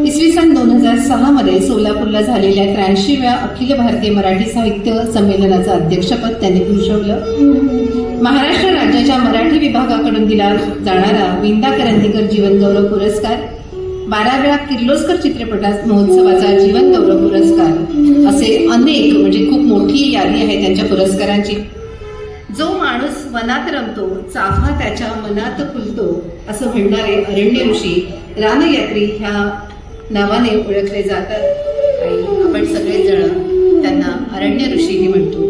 इसवी सन 2006 मध्ये सोलापूरला झालेल्या 83व्या अखिल भारतीय मराठी साहित्य संमेलनाचं अध्यक्षपद त्यांनी भूषवलं. महाराष्ट्र राज्याच्या मराठी विभागाकडून दिला जाणारा विंदा करंदीकर जीवनगौरव पुरस्कार, 12 वेळा किर्लोस्कर चित्रपट महोत्सवाचा जीवनगौरव पुरस्कार असे अनेक म्हणजे खूप मोठी यादी आहे त्यांच्या पुरस्कारांची. जो माणूस वनात रमतो चाफा त्याच्या मनात फुलतो असं म्हणणारे अरण्य ऋषी रानयात्री ह्या नावाने ओळखले जातात आणि आपण सगळेजण त्यांना अरण्य ऋषीही म्हणतो.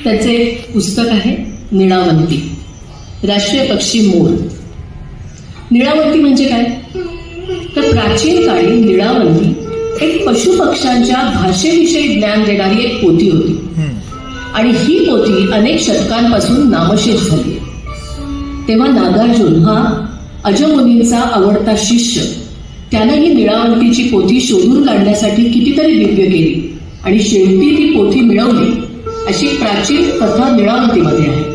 त्याचे पुस्तक आहे निळावंती, राष्ट्रीय पक्षी मोर. निळावंती म्हणजे काय तर प्राचीन काळी निळावंती एक पशुपक्ष्यांच्या भाषेविषयी ज्ञान देणारी एक पोथी होती आणि ही पोथी अनेक शतकांपासून नामशेष झाली. तेव्हा नागार्जुन हा अजमुनींचा आवडता शिष्य, त्यानं ही निळावंतीची पोथी शोधून काढण्यासाठी कितीतरी दिव्य केली आणि शेवटी ती पोथी मिळवली अशी प्राचीन कथा निळावंतीमध्ये आहे.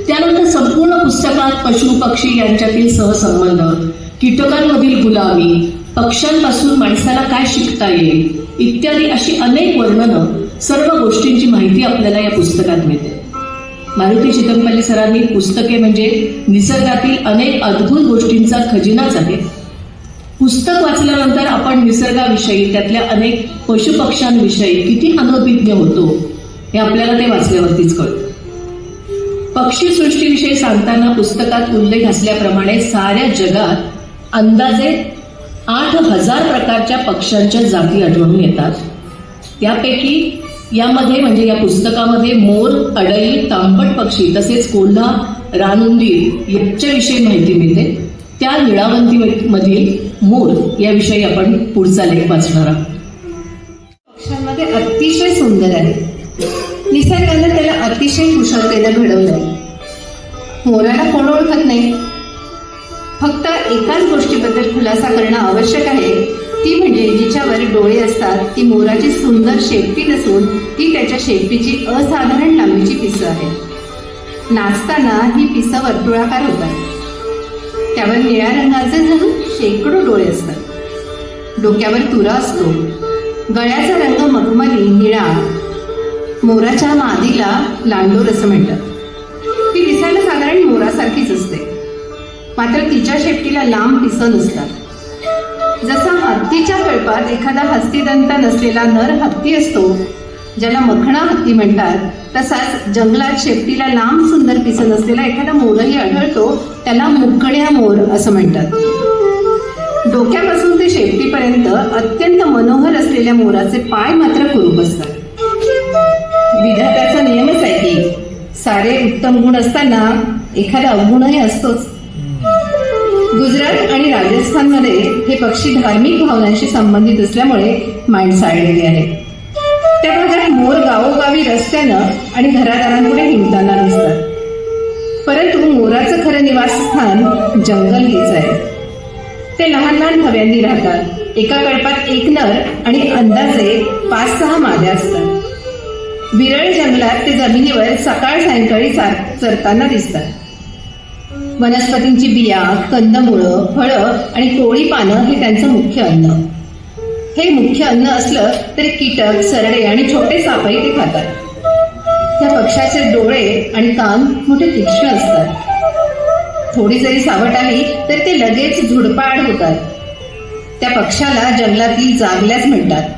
त्यानंतर संपूर्ण पुस्तकात पशु पक्षी यांच्यातील सहसंबंध, कीटकांमधील गुलामी, पक्ष्यांपासून माणसाला काय शिकता येईल इत्यादी अशी अनेक वर्णनं, सर्व गोष्टींची माहिती आपल्याला या पुस्तकात मिळते. मारुती चितमपल्ली सरांनी पुस्तके म्हणजे निसर्गातील अनेक अद्भुत गोष्टींचा खजिनाच आहे. पुस्तक वाचल्यानंतर आपण निसर्गाविषयी, त्यातल्या अनेक पशुपक्ष्यांविषयी किती अनभिज्ञ होतो हे आपल्याला ते वाचल्यावरतीच कळतं. पक्षीसृष्टीविषयी सांगताना पुस्तकात उल्लेख असल्याप्रमाणे साऱ्या जगात अंदाजे 8,000 प्रकारच्या पक्ष्यांच्या जाती आढळून येतात. त्यापैकी यामध्ये म्हणजे या पुस्तकामध्ये मोर, अडई, तांबट पक्षी तसेच कोल्हा, रानउंदीर यांच्याविषयी माहिती मिळते. त्या निळावंतीमधील मोर याविषयी आपण पुढचा लेख वाचणार आहोत. पक्ष्यांमध्ये अतिशय सुंदर आहे. निसर्गानं त्याला अतिशय कुशलतेनं घडवलंय. मोराला कोण ओळखत नाही. फक्त एकाच गोष्टीबद्दल खुलासा करणं आवश्यक आहे, ती म्हणजे जिच्यावर डोळे असतात ती मोराची सुंदर शेपटी नसून ती त्याच्या शेपटीची असाधारण लांबीची पिसं आहे. नाचताना ही पिसं वर्तुळाकार होतात. त्यावर निळ्या रंगाचे जणू शेकडो डोळे असतात. डोक्यावर तुरा असतो. गळ्याचा रंग मखमली निळा. मोराच्या मादीला लांडोर असं म्हणतात. ती दिसायला साधारण मोरासारखीच असते, मात्र तिच्या शेपटीला लांब पिसं नसतात. जसा हत्तीच्या कळपात एखादा हस्तिदंत नसलेला नर हत्ती असतो, ज्याला मखणा हत्ती म्हणतात, तसाच जंगलात शेपटीला लांब सुंदर पिसं नसलेला एखादा मोरही आढळतो, त्याला मुकण्या मोर असं म्हणतात. डोक्यापासून ते शेपटीपर्यंत अत्यंत मनोहर असलेल्या मोराचे पाय मात्र कुरूप असतात. विधात्याचा नियमच आहे की सारे उत्तम गुण असताना एखादा अवगुणही असतोच. गुजरात आणि राजस्थानमध्ये हे पक्षी धार्मिक भावनांशी संबंधित असल्यामुळे माणसाळलेले आहेत. त्या भागात मोर गावोगावी रस्त्यानं आणि घरादारांपुढे हिंडताना दिसतात. परंतु मोराचं खरं निवासस्थान जंगल हेच आहे. ते लहान लहान थव्यांनी राहतात. एका कळपात एक नर आणि अंदाजे 5-6 माद्या असतात. विरळ जंगलात ते जमिनीवर सकाळ सायंकाळी चरताना दिसतात. वनस्पतींची बिया, कंदमुळं, फळं आणि कोळी पानं हे त्यांचं मुख्य अन्न. हे मुख्य अन्न असलं तरी कीटक, सरडे आणि छोटे सापही ते खातात. त्या पक्षाचे डोळे आणि कान मोठे तीक्ष्ण असतात. थोडी जरी सावट आली तर ते लगेच झुडपाड होतात. त्या पक्षाला जंगलातील जागल्याच म्हणतात.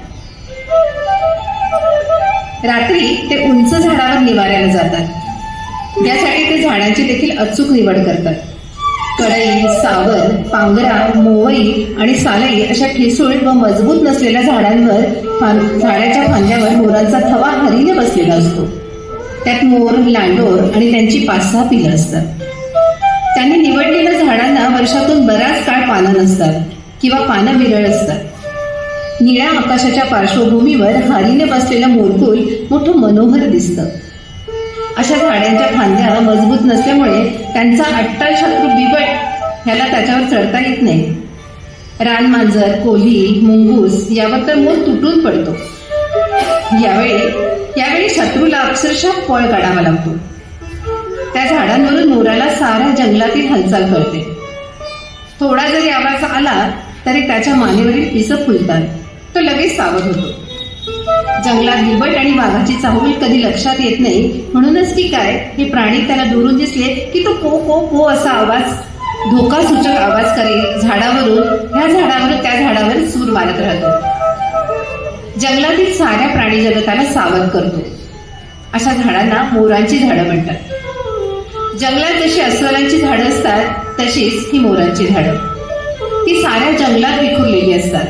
रात्री ते उंच झाडावर निवाऱ्याला जातात. त्यासाठी ते झाडांची देखील अचूक निवड करतात. कढई, सावर, पांगरा, मोवई आणि सालई अशा ठिसूळ व मजबूत नसलेल्या झाडांवर झाडाच्या फांद्यावर मोरांचा थवा हरीने बसलेला असतो. त्यात मोर, लांडोर आणि त्यांची 5-6 पिलं असतात. त्यांनी निवडलेल्या झाडांना वर्षातून बराच काळ पानं नसतात किंवा पानं विरळ असतात. निळ्या आकाशाच्या पार्श्वभूमीवर हारीने बसलेलं मोरकुल मोठं मनोहर दिसतं. अशा झाडांच्या फांद्या मजबूत नसल्यामुळे त्यांचा अट्टल शत्रू बिबट ह्याला त्याच्यावर चढता येत नाही. रानमांजर, कोल्ही, मुंगूस यावर तर मोर तुटून पडतो. यावेळी शत्रूला अक्षरशः पळ काढावा लागतो. त्या झाडांवरून मोराला साऱ्या जंगलातील हालचाल कळते. थोडा जरी आवाज आला तरी त्याच्या मानेवरील पिसं फुलतात. तो लगेच सावध होतो. जंगलात बिबट आणि वाघाची चाहूल कधी लक्षात येत नाही, म्हणूनच की काय हे प्राणी त्याला दुरून दिसले की तो पो पो पो असा आवाज, धोकासूचक आवाज करेल. ह्या झाडावरून त्या झाडावर सूर मारत राहतो. जंगलातील साऱ्या प्राणी जगताला सावध करतो. अशा झाडांना मोरांची झाडं म्हणतात. जंगलात जशी अस्वलांची झाडं असतात तशीच ही मोरांची झाडं. ती साऱ्या जंगलात विखुरलेली असतात.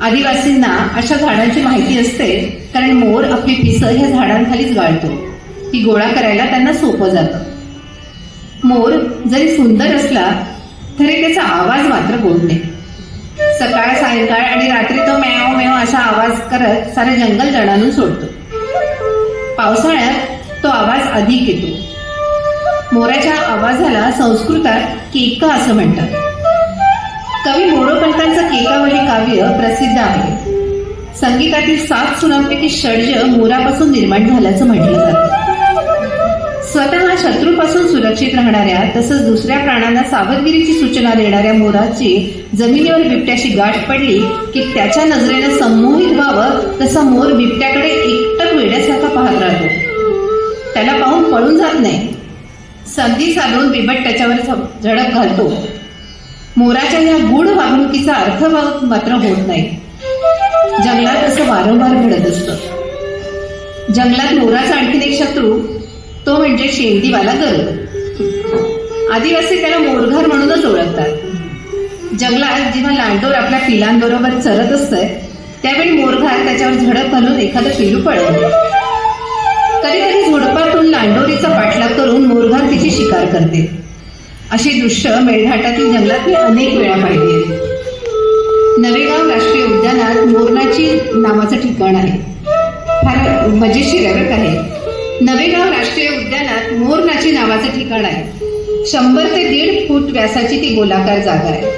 आदिवासींना अशा झाडांची माहिती असते, कारण मोर आपली पिसं ह्या झाडांखालीच गाळतो. ती गोळा करायला त्यांना सोपं जातं. मोर जरी सुंदर असला तरी त्याचा आवाज मात्र गोड नाही. सकाळ, सायंकाळ आणि रात्री तो म्याव म्याव असा आवाज करत सारे जंगल जणांना सोडतो. पावसाळ्यात तो आवाज अधिक येतो. मोराच्या आवाजाला संस्कृतात केका असं म्हणतात. कवी मोरोपंतांचं केकावली काव्य प्रसिद्ध आहे. संगीतातील 7 सुरांपैकी षड्ज मोरापासून निर्माण झाल्याचं म्हटलं जातं. स्वतः शत्रूपासून सुरक्षित राहणाऱ्या तसंच दुसऱ्या प्राण्यांना सावधगिरीची सूचना देणाऱ्या मोराची जमिनीवर बिबट्याशी गाठ पडली की त्याच्या नजरेनं संमोहित व्हावं तसा मोर बिबट्याकडे एकटक वेड्यासारखा पाहत राहतो. त्याला पाहून पळून जात नाही. संधी साधून बिबट त्याच्यावर झडप घालतो. मोराच्या या गूढ वागणुकीचा अर्थ मात्र होत नाही. जंगलात असं वारंवार घडत असतं. जंगलात मोराचा आणखीन एक शत्रू तो म्हणजे शेंडीवाला गरुड. आदिवासी त्याला मोरघर म्हणूनच ओळखतात. जंगलात जेव्हा लांडोर आपल्या पिलांबरोबर चरत असतं त्यावेळी मोरघर त्याच्यावर झडप घालून एखादं पिलू पळवतं. कधी कधी झुडपातून लांडोरीचा पाठलाग करून मोरघर तिची शिकार करते. अशी दृश्य मेळघाटातील जंगलात मी अनेक वेळा पाहिली आहे. नवेगाव राष्ट्रीय उद्यानात मोरनाची नावाचं ठिकाण आहे. फार मजेशीर आहे. नवेगाव राष्ट्रीय उद्यानात मोरनाची नावाचं ठिकाण आहे. 100 ते 1.5 फूट व्यासाची ती गोलाकार जागा आहे.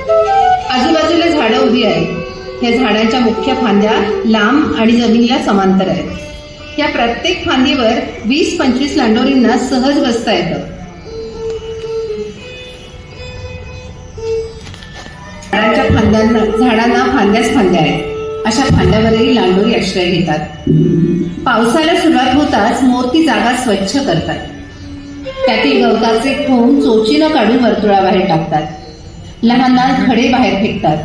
आजूबाजूला झाडं उभी आहेत. या झाडांच्या मुख्य फांद्या लांब आणि जमिनीला समांतर आहेत. या प्रत्येक फांदीवर 20-25 लांडोरींना सहज बसता येतं. झाडांना फांद्याच फांद्या आहेत. अशा फांद्यावरही लांडोरी आश्रय घेतात. पावसाला सुरुवात होताच मोर ती जागा स्वच्छ करतात. त्यातील गवताचे खोम चोचीनं काढून वर्तुळाबाहेर टाकतात. लहान लहान खडे बाहेर फेकतात.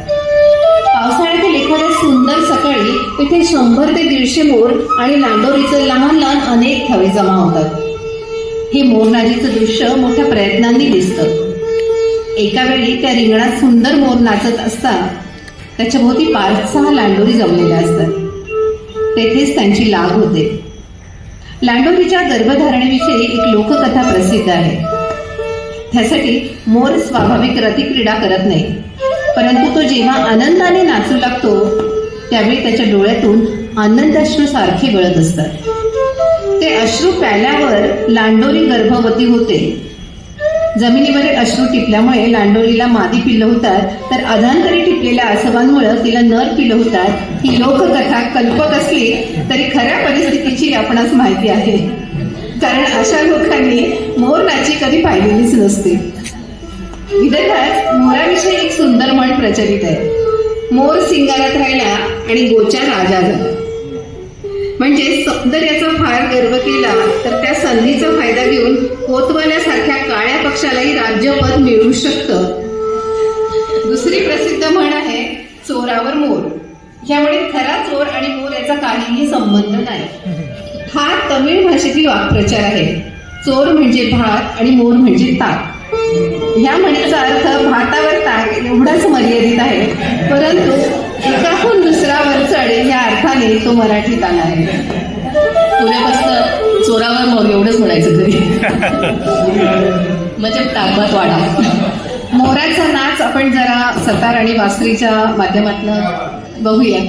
पावसाळ्यातील एखाद्या सुंदर सकाळी इथे 100 ते 150 मोर आणि लांडोरीचे लहान लहान अनेक थवे जमा होतात. हे मोरनाजीचं दृश्य मोठ्या प्रयत्नांनी दिसतं. एका वेळी त्या रिंगणात सुंदर मोर नाचत असतात. त्याच्या भोवती 5-6 लांडोरी जमलेल्या असतात. तेथेच त्यांची लाग होते. लांडोरीच्या गर्भधारणेविषयी एक लोककथा प्रसिद्ध आहे. त्यासाठी मोर स्वाभाविक रतिक्रीडा करत नाही, परंतु तो जेव्हा आनंदाने नाचू लागतो त्यावेळी त्याच्या डोळ्यातून आनंदाश्रू सारखे गळत असतात. ते अश्रू प्याल्यावर लांडोरी गर्भवती होते. जमिनीवरील अश्रू टिपल्यामुळे लांडोरीला मादी पिल्लं होतात, तर अधांतरी टिपलेल्या आसवांमुळे तिला नर पिल्लं होतात. ही लोककथा कल्पक असली तरी खऱ्या परिस्थितीची आपणास माहिती आहे, कारण अशा लोकांनी मोर नाची कधी पाहिलेलीच नसते. विदर्भात मोराविषयी एक सुंदर म्हण प्रचलित आहे. मोर सिंगारात राहिला आणि गोच्या राजा झाला. म्हणजे सौंदर्याचा फार गर्व केला तर त्या संधीचा फायदा घेऊन कोतवाल्यासारख्या काळ्या पक्षालाही राज्यपद मिळू शकतं. दुसरी प्रसिद्ध म्हण आहे चोरावर मोर. यामुळे खरा चोर आणि मोर याचा काहीही संबंध नाही. हा तमिळ भाषेतील वाक्प्रचार आहे. चोर म्हणजे भात आणि मोर म्हणजे ताक. ह्या म्हणीचा अर्थ भातावर ताक एवढाच मर्यादित आहे, परंतु एकाहून दुसरावर चढ या अर्थाने तो मराठीत आला आहे. पुढे बसतं चोरावर मोर म्हणजे ताकद वाढा. मोराचा नाच आपण जरा सतार आणि बासरीच्या माध्यमातून बघूया.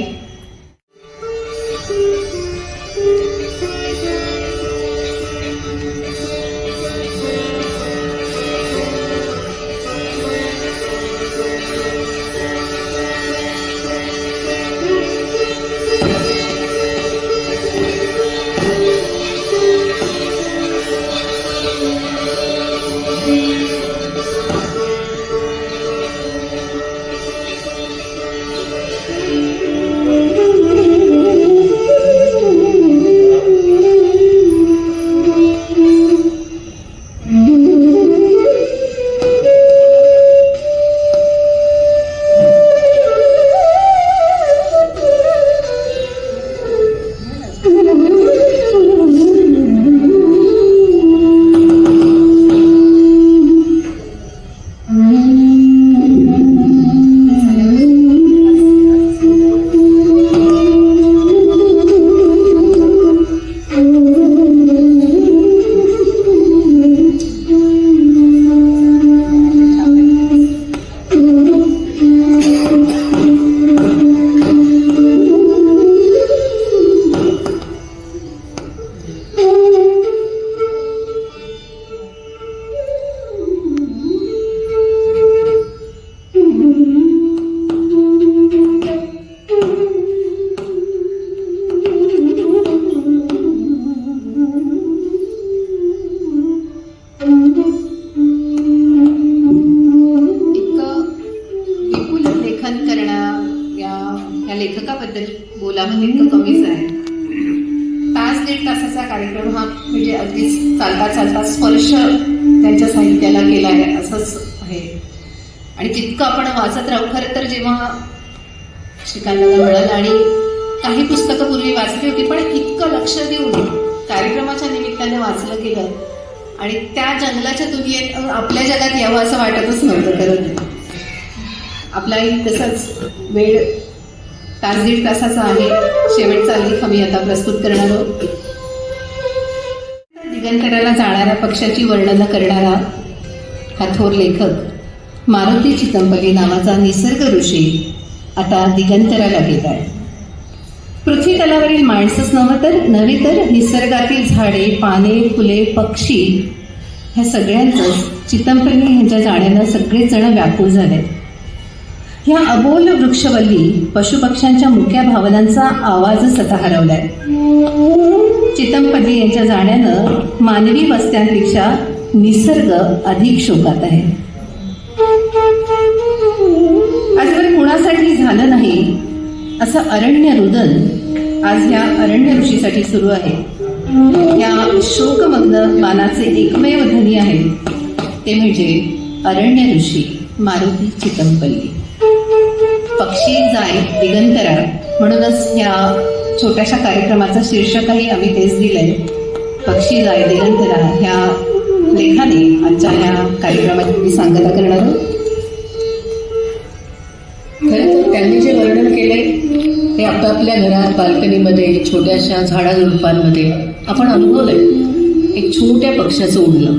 लेखकाबद्दल बोलावं तितकं कमीच आहे. तास दीड तासाचा कार्यक्रम हा म्हणजे अगदीच चालता चालता स्पर्श त्यांच्या साहित्याला केला आहे असंच आहे. आणि तितकं आपण वाचत राहू. खरं तर जेव्हा श्रीकांत म्हणाल आणि काही पुस्तकं पूर्वी वाचली होती पण इतकं लक्ष देऊन कार्यक्रमाच्या निमित्ताने वाचलं गेलं आणि त्या जंगलाच्या दुनियेत आपल्या जगात यावं असं वाटतच नव्हतं. खरं आपलाही तसंच वेळ तास दीड तासाचा आहे. शेवटचा लेख आम्ही आता प्रस्तुत करणार आहोत. दिगंतराला जाणाऱ्या पक्षाची वर्णनं करणारा हा थोर लेखक मारुती चितंपल्ली नावाचा निसर्ग ऋषी आता दिगंतराला गेलाय. पृथ्वी तलावरील माणसंच नव्हे तर निसर्गातील झाडे, पाने, फुले, पक्षी ह्या सगळ्यांचंच चितंपल्ली यांच्या जाण्यानं सगळेच जण व्याकुळ झाले. ह्या अबोल वृक्षवल्ली पशुपक्ष्यांच्या मुख्या भावनांचा आवाजच आता हरवलाय. चितंपल्ली यांच्या जाण्यानं मानवी वस्त्यांपेक्षा निसर्ग अधिक शोकात आहे. आजवर कुणासाठी झालं नाही असं अरण्य रुदन आज ह्या अरण्य ऋषीसाठी सुरू आहे. या शोकमग्न मानाचे एकमेव धनी आहेत ते म्हणजे अरण्य ऋषी मारुती चितंपल्ली. पक्षी जाय दिगंतरा म्हणूनच ह्या छोट्याशा कार्यक्रमाचं शीर्षकही आम्ही तेच दिलंय. पक्षी जाय दिगंतरा ह्या लेखाने आजच्या ह्या कार्यक्रमाची मी सांगता करणार आहोत. खरं तर त्यांनी जे वर्णन केले ते आपापल्या घरात बाल्कनीमध्ये छोट्याशा झाडाझुडपांमध्ये आपण अनुभवलंय. एक छोट्या पक्षाचं उडलं.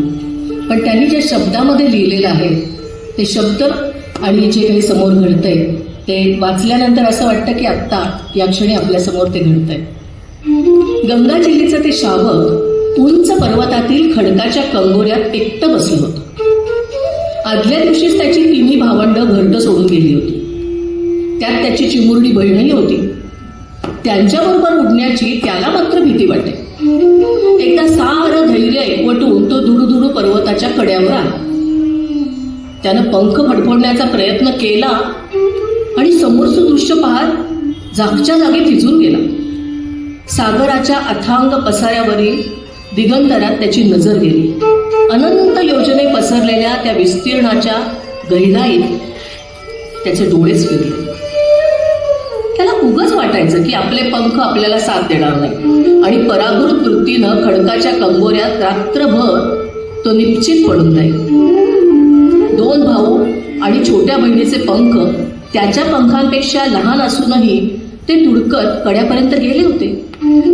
पण त्यांनी जे शब्दामध्ये लिहिलेलं आहे ते शब्द आणि जे काही समोर घडतंय ते वाचल्यानंतर असं वाटतं की आत्ता या क्षणी आपल्यासमोर ते घडतंय. गंगा जिल्ह्याचं ते शावक उंच पर्वतातील खडकाच्या कंगोऱ्यात एकटं बसलं होतं. आदल्या दिवशीच त्याची तिन्ही भावंडं घरटं सोडून गेली होती. त्यात त्याची चिमुरडी बहीणही होती. त्यांच्याबरोबर उडण्याची त्याला मात्र भीती वाटे. एकदा सारं धैर्य एकवटून तो दुडूदुडू पर्वताच्या कड्यावर आला. त्यानं पंख फडफडण्याचा प्रयत्न केला आणि समोरचं दृश्य पाहत जागच्या जागी थिजून गेला. सागराच्या अथांग पसाऱ्यावरील दिगंतरात त्याची नजर गेली. अनंत योजने पसरलेल्या त्या विस्तीर्णाच्या गहिराईत त्याचे डोळेच फिरले. त्याला उगाच वाटायचं की आपले पंख आपल्याला साथ देणार नाही आणि पराभूत वृत्तीनं खडकाच्या कंगोऱ्यात रात्रभर तो निश्चित पडून जाईल. 2 भाऊ आणि छोट्या बहिणीचे पंख त्याच्या पंखांपेक्षा लहान असूनही ते तुडकत कड्यापर्यंत गेले होते.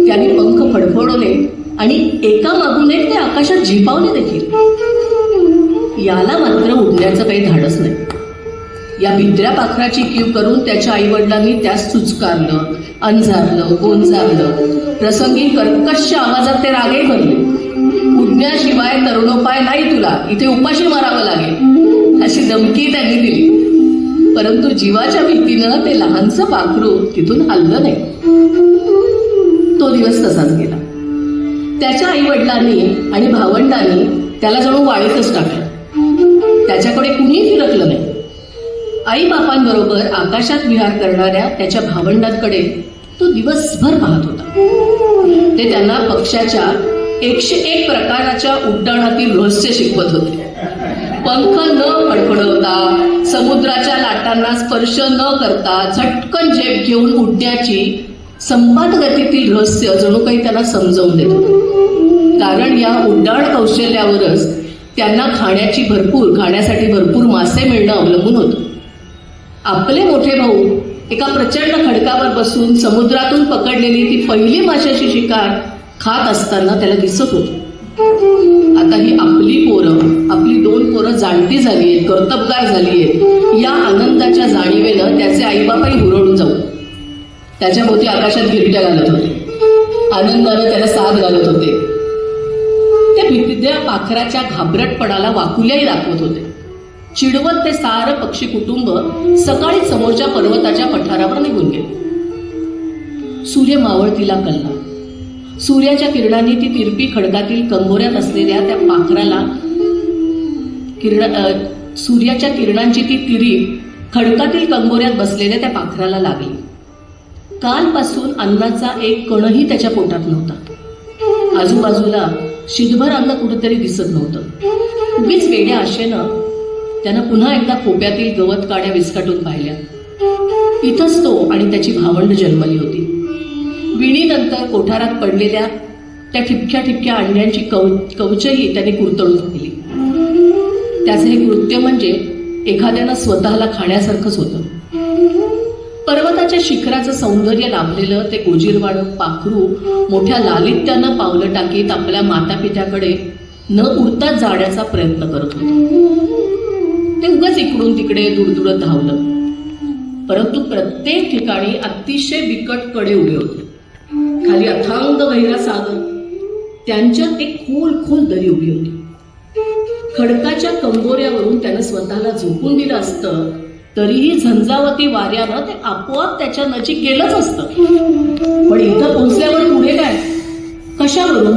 त्याने पंख फडफडवले आणि एका मागून एक ते आकाशात झेपावले देखील. याला मात्र उडण्याचं काही धाडस नाही. या भिंत्र्या पाखराची कीव करून त्याच्या आईवडिलांनी त्यास चुचकारलं, अंजारलं, गोंजारलं. प्रसंगी कर्कश आवाजात ते रागे भरले. उडण्याशिवाय तरुणोपाय नाही तुला, इथे उपाशी मारावं लागेल, अशी धमकी त्यांनी दिली. परंतु जीवाच्या भीतीनं ते लहानसं पाखरू तिथून हललं नाही. तो दिवस तसाच गेला. त्याच्या आई वडिलांनी आणि भावंडांनी त्याला जणू वाळीतच टाकलं. त्याच्याकडे कुणी फिरकलं नाही. आई बापांबरोबर आकाशात विहार करणाऱ्या त्याच्या भावंडांकडे तो दिवसभर पाहत होता. ते त्यांना पक्ष्याच्या 101 प्रकाराच्या उड्डाणातील रहस्य शिकवत होते. पंख न फडफडवता, समुद्राच्या लाटांना स्पर्श न करता झटकन झेप घेऊन उडण्याची संपात गतीतील रहस्य जणू काही त्यांना समजावून देत होते. कारण या उड्डाण कौशल्यावरच त्यांना खाण्यासाठी भरपूर मासे मिळणं अवलंबून होतं. आपले मोठे भाऊ एका प्रचंड खडकावर बसून समुद्रातून पकडलेली ती पहिली माशाची शिकार खात असताना त्याला दिसत होतं. आता ही आपली 2 पोरं जाणती झालीयेत, कर्तबगार झालीयेत, या आनंदाच्या जाणीवेनं त्याचे आईबापाही हुरळून जाऊ त्याच्या भोवती आकाशात गिरट्या घालत होते. आनंदानं त्याला साथ घालत होते. त्या भिंत्र्या पाखराच्या घाबरटपणाला वाकुल्याही दाखवत होते. चिडवत ते सारं पक्षी कुटुंब सकाळी समोरच्या पर्वताच्या पठारावर निघून गेले. सूर्य मावळतीला कलला. सूर्याच्या किरणांनी ती तिरपी खडकातील कंगोऱ्यात असलेल्या त्या पाखराला सूर्याच्या किरणांची ती तिरीप खडकातील कंगोऱ्यात बसलेल्या त्या पाखराला लागली. कालपासून अन्नाचा एक कणही त्याच्या पोटात नव्हता. आजूबाजूला शिदभर अन्न कुठेतरी दिसत नव्हतं. उगीच वेड्या आशेनं त्यानं पुन्हा एकदा खोप्यातील गवत काड्या विस्काटून पाहिल्या. इथंच तो आणि त्याची भावंड जन्मली होती. विणीनंतर कोठारात पडलेल्या त्या ठिपक्या ठिपक्या अंड्यांची कवचही त्याने कुरतडून पाहिली. त्याचे हे कृत्य म्हणजे एखाद्यानं स्वतःला खाण्यासारखंच होतं. पर्वताच्या शिखराचं सौंदर्य लाभलेलं ते गोजीरवाडं पाखरू मोठ्या लालित्यानं पावलं टाकीत आपल्या मातापित्याकडे न उडता जाण्याचा प्रयत्न करत होतं. ते उगाच इकडून तिकडे दुरदुरत धावलं. परंतु प्रत्येक ठिकाणी अतिशय बिकट कडे उभे होते. खाली अथांग गहिरा सागर, त्यांच्यात एक खोल दरी उभी होती. खडकाच्या कंगोऱ्यावरून त्यानं स्वतःला झोपून दिलं असतं तरीही झंझावती वाऱ्यानं ते आपोआप त्याच्या नजीक गेलंच असतं. पण इथं पोहोचल्यावर पुढे काय? कशावरून,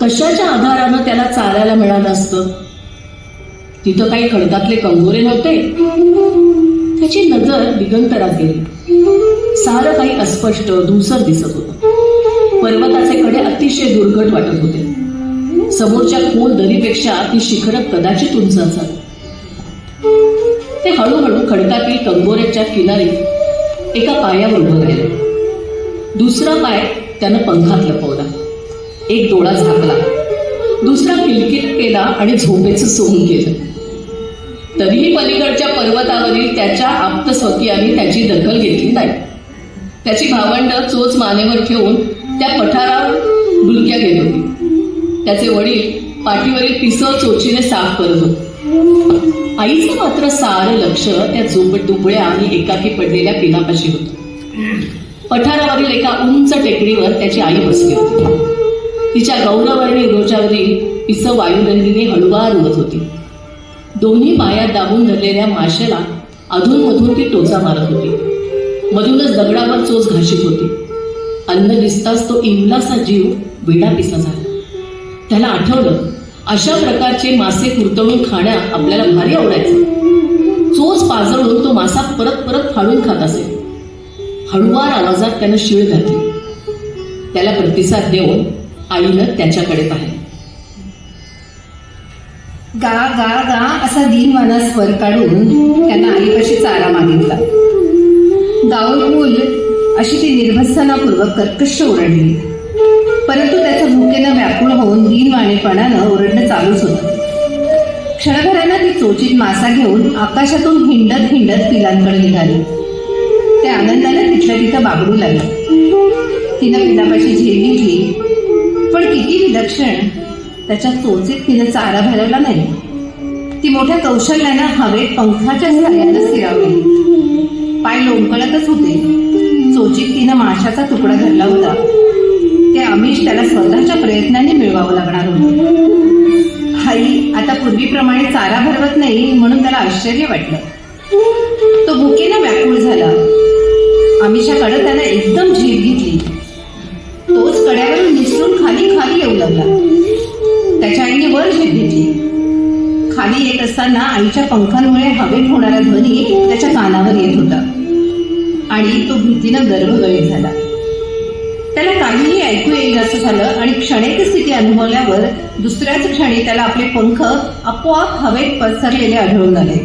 कशाच्या आधारानं त्याला चालायला मिळालं असतं? तिथं काही खडकातले कंगोरे नव्हते. त्याची नजर दिगंतरात गेली. सारं काही अस्पष्ट धूसर दिसत होतं. पर्वताचे कडे अतिशय दुर्घट वाटत होते. समोरच्या खोल दरीपेक्षा ती शिखरं कदाचित उंच असावी. ते हळूहळू खडकातील कंगोऱ्याच्या किनारी एका पायावर उभं राहिलं. दुसरा पाय त्यानं पंखात लपवला. एक डोळा झाकला, दुसरा किलकिल केला आणि झोपेचं सोंग केलं. तरीही पलीकडच्या पर्वतावरील त्याच्या आप्तस्वकीयांनी त्याची दखल घेतली नाही. त्याची भावंड चोच मानेवर ठेवून त्या पठारावर डुलक्या घेत होती. त्याचे वडील पाठीवरील पिसळ चोचीने साफ करत होते. आईचं मात्र सारं लक्ष त्या दुबळ्या आणि एकाकी पडलेल्या पिलापाशी होतं. पठारावरील एका उंच टेकडीवर त्याची आई बसली होती. तिच्या गौरवर्णी रोजावरील पिसं वायुनंदिनी हळुवार उडत होती. दोन्ही पायात दाबून धरलेल्या माशाला अधूनमधून ती टोचा मारत होती. मधूनच दगडावर चोच घाशीत होती. अन्न दिसताच तो इवलासा जीव वेडापिसा झाला. त्याला आठवलं, अशा प्रकारचे मासे कुरतडून खाण्या आपल्याला भारी आवडायचं. चोच पाजळून तो मासा परत परत फाडून खात असे. हळुवार आवाजात त्यानं शिळ घातली. त्याला प्रतिसाद देऊन आईनं त्याच्याकडे पाहिलं. गा गा गा असा दीनवाना स्वर काढून त्यांना आईपाशी चारा मागितला. गाऊन मूल अशी ती निर्भत्सनापूर्वक कर्कश ओरडली. परंतु त्याच्या भुकेनं व्याकुळ होऊन दीनवाणेपणानं ओरडणं चालूच होतं. क्षणभरानं ती चोचीत मासा घेऊन आकाशातून हिंडत पिलांकडे निघाली. त्या आनंदानं तिथल्या तिथं बागडू लागली. तिनं पिलापाशी झेल घेतली. पण किती विलक्षण त्याच्या चोचीत तिने चारा भरवला नाही. ती मोठ्या कौशल्यानं हवेत पंखाच्या सहाय्यानं स्थिरावली. पाय लोंबकळतच होते. चोचीत तिनं माशाचा तुकडा धरला होता. ते आमिष त्याला स्वतःच्या प्रयत्नाने मिळवावं लागणार होतं. आई आता पूर्वीप्रमाणे चारा भरवत नाही म्हणून त्याला आश्चर्य वाटलं. तो भुकेनं व्याकुळ झाला. आमिषाकडे त्यानं एकदम झेप घेतली. तोच कड्यावरून निसरून खाली खाली येऊ लागला. त्याच्या आईने वर झेप घेतली. खाली येत असताना आईच्या पंखांमुळे हवेत होणारा ध्वनी त्याच्या कानावर येत होता आणि तो भीतीनं गर्भगळीत झाला. त्याला काहीही ऐकू येईल असं झालं आणि क्षणिक स्थिती अनुभवल्यावर दुसऱ्याच क्षणी त्याला आपले पंख आपोआप हवेत पसरलेले आढळून आले.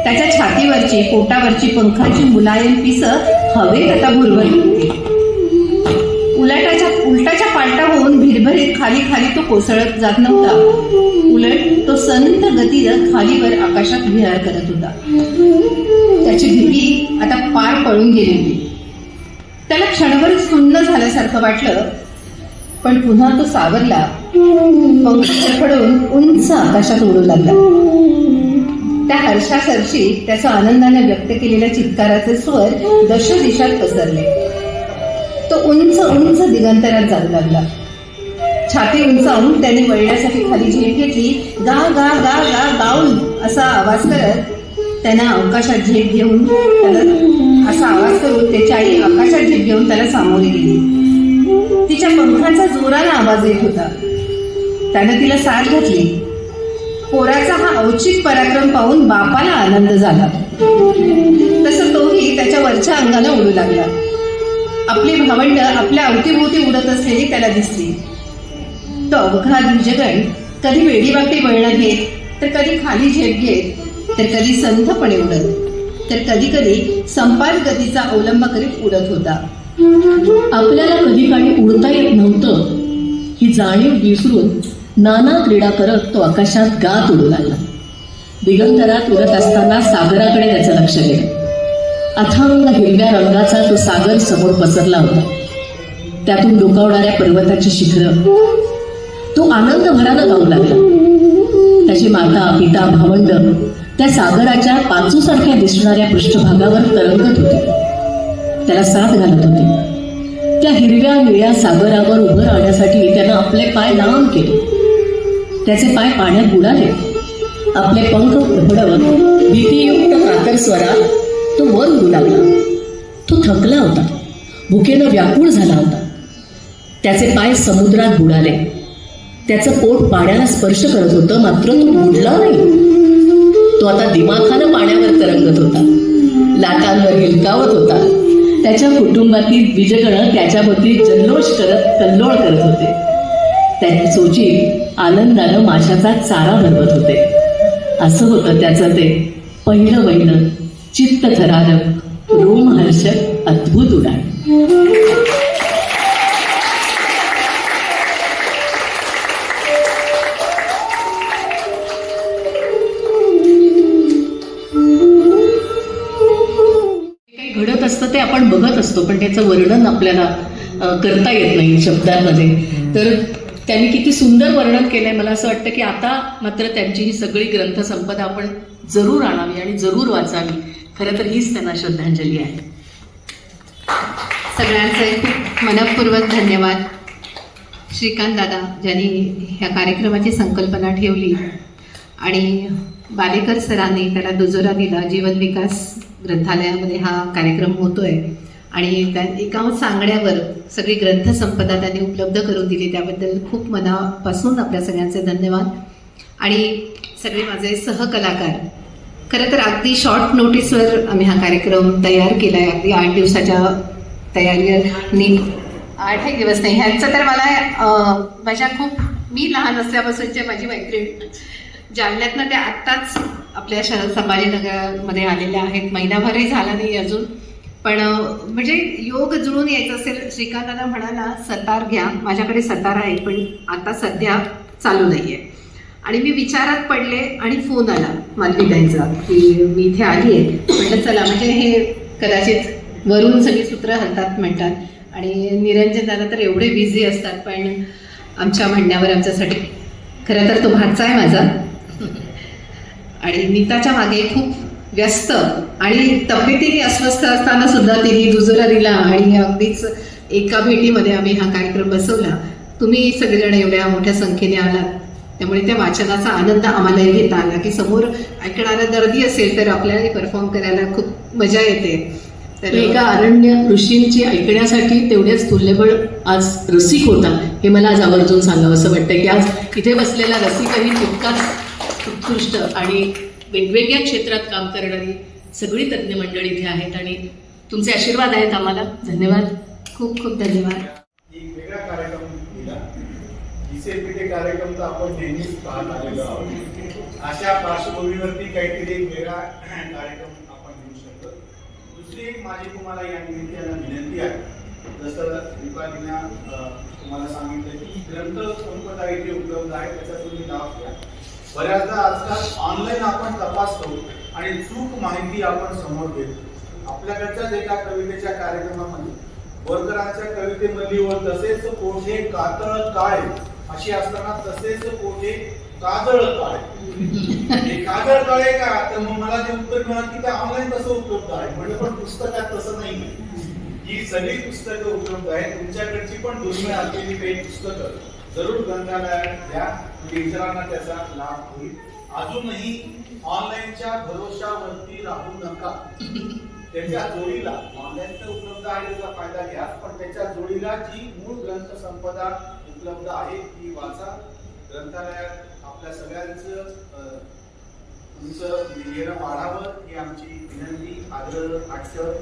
त्याच्या छातीवरची पोटावरची पंखाची मुलायम पिस हवेत आता भुरभरली होती. उलटाच्या पालटा होऊन भिरभरीत खाली खाली तो कोसळत जात नव्हता. उलट तो संत गतीनं खालीवर आकाशात विहार करत होता. त्याची भीती आता पार पळून गेली होती. त्याला क्षणभर सुन्न झाल्यासारखं वाटलं. पण पुन्हा तो सावरला. पंख फडफडून उंच आकाशात उडू लागला. त्या हर्षासरशी त्याचा आनंदाने व्यक्त केलेल्या चित्काराचे स्वर दश दिशात पसरले. तो उंच उंच दिगंतरात जाऊ लागला. छाती उंचावून त्याने वळण्यासाठी खाली झेप घेतली. गा गा गा गा गाऊन असा आवाज करत त्यानं आकाशात झेप घेऊन असा आवाज करून त्याची आई आकाशात झेप घेऊन त्याला सामोरे गेली. तिच्या पंखाचा जोराने आवाज येत होता. त्यानं तिला साथ घातली. पोराचा हा औचित पराक्रम पाहून बापाला आनंद झाला. तसं तोही त्याच्या वरच्या अंगाने उडू लागला. आपली भावंड आपल्या अवतीभोवती उडत असलेली त्याला दिसली. तो अवघा द्विजगण कधी वेडीवाकडी वळणं घेत, तर कधी खाली झेप घेत, तर कधी संथपणे उडत, तर कधी कधी संपात गतीचा अवलंब करीत उडत होता. आपल्याला कधी काळी उडता येत नव्हतं ही जाणीव विसरून नाना क्रीडा करत तो आकाशात गात उडू लागला. दिगंतरात उडत असताना सागराकडे त्याचं लक्ष गेलं. अथांग हिरव्या रंगाचा तो सागर समोर पसरला होता. त्यातून डोकावणाऱ्या पर्वताची शिखरं. तो आनंद भरानं गाऊ लागला. त्याची माता पिता भावंड त्या सागराच्या पाचूसारख्या दिसणाऱ्या पृष्ठभागावर तरंगत होते. त्याला साथ घालत होते. त्या हिरव्या निळ्या सागरावर उभं राहण्यासाठी त्यानं आपले पाय लांब केले. त्याचे पाय पाण्यात बुडाले. आपले पंख फडफडवत भीतीयुक्त कातर स्वरात तो वर उडू लागला. तो थकला होता. भुकेनं व्याकुळ झाला होता. त्याचे पाय समुद्रात बुडाले. त्याचं पोट पाण्याला स्पर्श करत होतं. मात्र तो बुडला नाही. तो आता दिमाखानं पाण्यावर तरंगत होता. लाटांवर हिलकावत होता. त्याच्या कुटुंबातील द्विजगण त्याच्याबद्दल जल्लोष करत कल्लोळ करत होते. त्याची चोची आनंदानं माशाचा चारा भरवत होते. असं होतं त्याचं ते पहिलं वैन चित्त थरारक रोमहर्षक अद्भुत उडाण. घडत असतं ते आपण बघत असतो, पण त्याचं वर्णन आपल्याला करता येत नाही शब्दांमध्ये. तर त्यांनी किती सुंदर वर्णन केलंय. मला असं वाटतं की आता मात्र त्यांची ही सगळी ग्रंथसंपदा आपण जरूर आणावी आणि जरूर वाचावी. खरं तर हीच त्यांना श्रद्धांजली आहे. सगळ्यांचे खूप मनःपूर्वक धन्यवाद. श्रीकांत दादा ज्यांनी ह्या कार्यक्रमाची संकल्पना ठेवली आणि बालेकर सरांनी त्याला दुजोरा दिला. जीवन विकास ग्रंथालयामध्ये हा कार्यक्रम होतोय आणि त्या एका सांगण्यावर सगळी ग्रंथसंपदा त्यांनी उपलब्ध करून दिली. त्याबद्दल खूप मनापासून आपल्या सगळ्यांचे धन्यवाद. आणि सगळे माझे सहकलाकार. खरं तर अगदी शॉर्ट नोटीसवर आम्ही हा कार्यक्रम तयार केला आहे. अगदी 8 दिवसाच्या तयारीने 8 दिवस नाही ह्यांचं तर मला माझ्या खूप मी लहान असल्यापासूनच्या माझी मैत्रीण जालन्यातनं त्या आत्ताच आपल्या संभाजीनगरमध्ये आलेल्या आहेत. महिनाभरही झाला नाही अजून, पण म्हणजे योग जुळून यायचं असेल. श्रीकांतांना म्हणाला सतार घ्या. माझ्याकडे सतार आहे पण आता सध्या चालू नाही आहे. आणि मी विचारात पडले आणि फोन आला मालविकांचा की मी इथे आली आहे. म्हटलं चला, म्हणजे हे कदाचित वरून सगळी सूत्र हलतात म्हणतात आणि निरंजन दादा तर एवढे बिझी असतात, पण आमच्या म्हणण्यावर आमच्यासाठी. खरं तर तो भाचा आहे माझा आणि नीताच्या मागे खूप व्यस्त आणि तब्येतीने अस्वस्थ असताना सुद्धा तिने दुजोरा दिला आणि अगदीच एका भेटीमध्ये आम्ही हा कार्यक्रम बसवला. तुम्ही सगळेजण एवढ्या मोठ्या संख्येने आलात, त्यामुळे त्या वाचनाचा आनंद आम्हालाही घेता आला की समोर ऐकणारा दर्दी असेल तर आपल्यालाही परफॉर्म करायला खूप मजा येते. तर एका अरण्य ऋषींची ऐकण्यासाठी तेवढेच तुल्यबळ आज रसिक होता, हे मला आज आवर्जून सांगावं असं वाटतं की आज इथे बसलेला रसिकही तितकाच उत्कृष्ट आणि वेगवेगळ्या क्षेत्रात काम करणारी सगळी तज्ज्ञ मंडळी इथे आहेत आणि तुमचे आशीर्वाद आहेत आम्हाला. धन्यवाद, खूप खूप धन्यवाद. एक वेगळा कार्यक्रम दिला. दिसेपिटे कार्यक्रम तर आपण नेहमीच पाहत आलेलो आहोत. अशा पार्श्वभूमीवरती काहीतरी एक वेगळा कार्यक्रम आपण घेऊ शकतो. दुसरी एक माझी तुम्हाला या निमित्तानं विनंती आहे. जसं दीपालीनं तुम्हाला सांगितलं की ग्रंथ संपदा इथे उपलब्ध आहे, त्याचा तुम्ही लाभ घ्या. बऱ्याचदा आजकाल ऑनलाईन आपण तपासतो आणि चूक माहिती आपण समोर घेतो. आपल्याकडच्याच एका कवितेच्या कार्यक्रमामध्ये बोरकरांच्या कवितेमधली व तसेच कोठे कातळ काळे अशी असताना तसेच कोठे काजळ काळे. हे काजळ काळे का, तर मग मला जे उत्तर मिळालं की ते ऑनलाईन कसं उपलब्ध आहे. म्हणजे पण पुस्तकात तसं नाही. ही सगळी पुस्तकं उपलब्ध आहेत. तुमच्याकडची पण दुर्मिळ असलेली काही पुस्तकं जरूर ग्रंथालयात द्या, म्हणजे इतरांना त्याचा लाभ होईल. अजूनही ऑनलाईनच्या भरोशावरती राहू नका. त्याच्या जोडीला ऑनलाईन तर उपलब्ध आहे, त्याचा फायदा घ्या, पण त्याच्या जोडीला जी मूळ ग्रंथ संपदा उपलब्ध आहे ती वाचा. ग्रंथालयात आपल्या सगळ्यांचं तुमचं येणं वाढावं ही आमची विनंती, आग्रह, आठवण.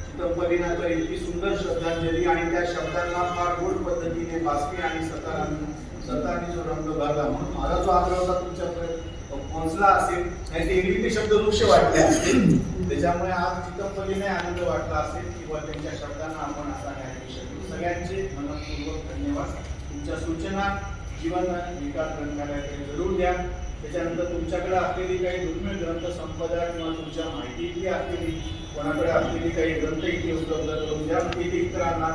चिदंबरीनं तर इतकी सुंदर श्रद्धांजली आणि त्या शब्दांना फार गोड पद्धतीने बासकी आणि सतानी जो रंग भरला, म्हणून माझा जो आग्रह होता तुमच्याकडे पोहोचला असेल. नाही ते एरवी ते शब्द वृक्ष वाटले असतील, त्याच्यामुळे आज चिदंबरीने आनंद वाटला असेल किंवा त्यांच्या शब्दांना आपण असा न्याय देऊ शकतो. सगळ्यांचे मनपूर्वक धन्यवाद. तुमच्या सूचना जीवन विकास ग्रंथालयाकडे जरूर द्या. त्याच्यानंतर तुमच्याकडे असलेली काही दुर्मिळ ग्रंथ संपदा किंवा तुमच्या माहिती इथे असलेली कोणाकडे असलेली काही ग्रंथ इथे उपलब्ध करून द्या, इथे इतरांना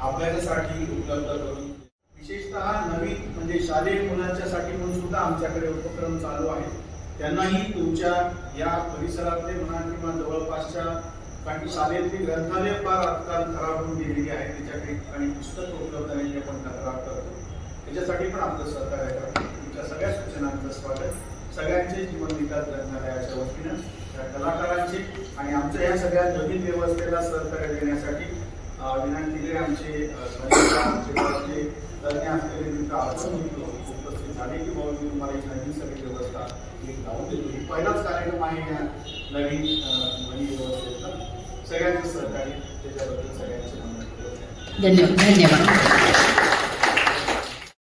अभ्यासासाठी उपलब्ध करून. विशेषतः नवीन म्हणजे शालेय मुलांच्यासाठी म्हणून सुद्धा आमच्याकडे उपक्रम चालू आहेत. त्यांनाही तुमच्या या परिसरातले म्हणा किंवा जवळपासच्या, कारण की शाळेतली ग्रंथालय फार आजकाल खराब होऊन गेलेली आहे, त्याच्याकडे आणि पुस्तक उपलब्ध नाही आपण तक्रार करतो. त्याच्यासाठी पण आपलं सहकार्य करतो. तुमच्या सगळ्या सूचनांचं स्वागत. सगळ्यांचे जीवन विकास ग्रंथालयाच्या वतीनं त्या कलाकारांचे आणि आमच्या या सगळ्या नवीन व्यवस्थेला सहकार्य देण्यासाठी विनंतीने आमचे तज्ञ असलेले मित्र आपण उपस्थित झाले की बाबा मी तुम्हाला एक नवीन सगळी व्यवस्था लावून देतो. ही पहिलाच कार्यक्रम आहे या नवीन व्यवस्थेचा. सगळ्यांचं सहकार्य त्याच्याबद्दल सगळ्यांचे धन्यवाद.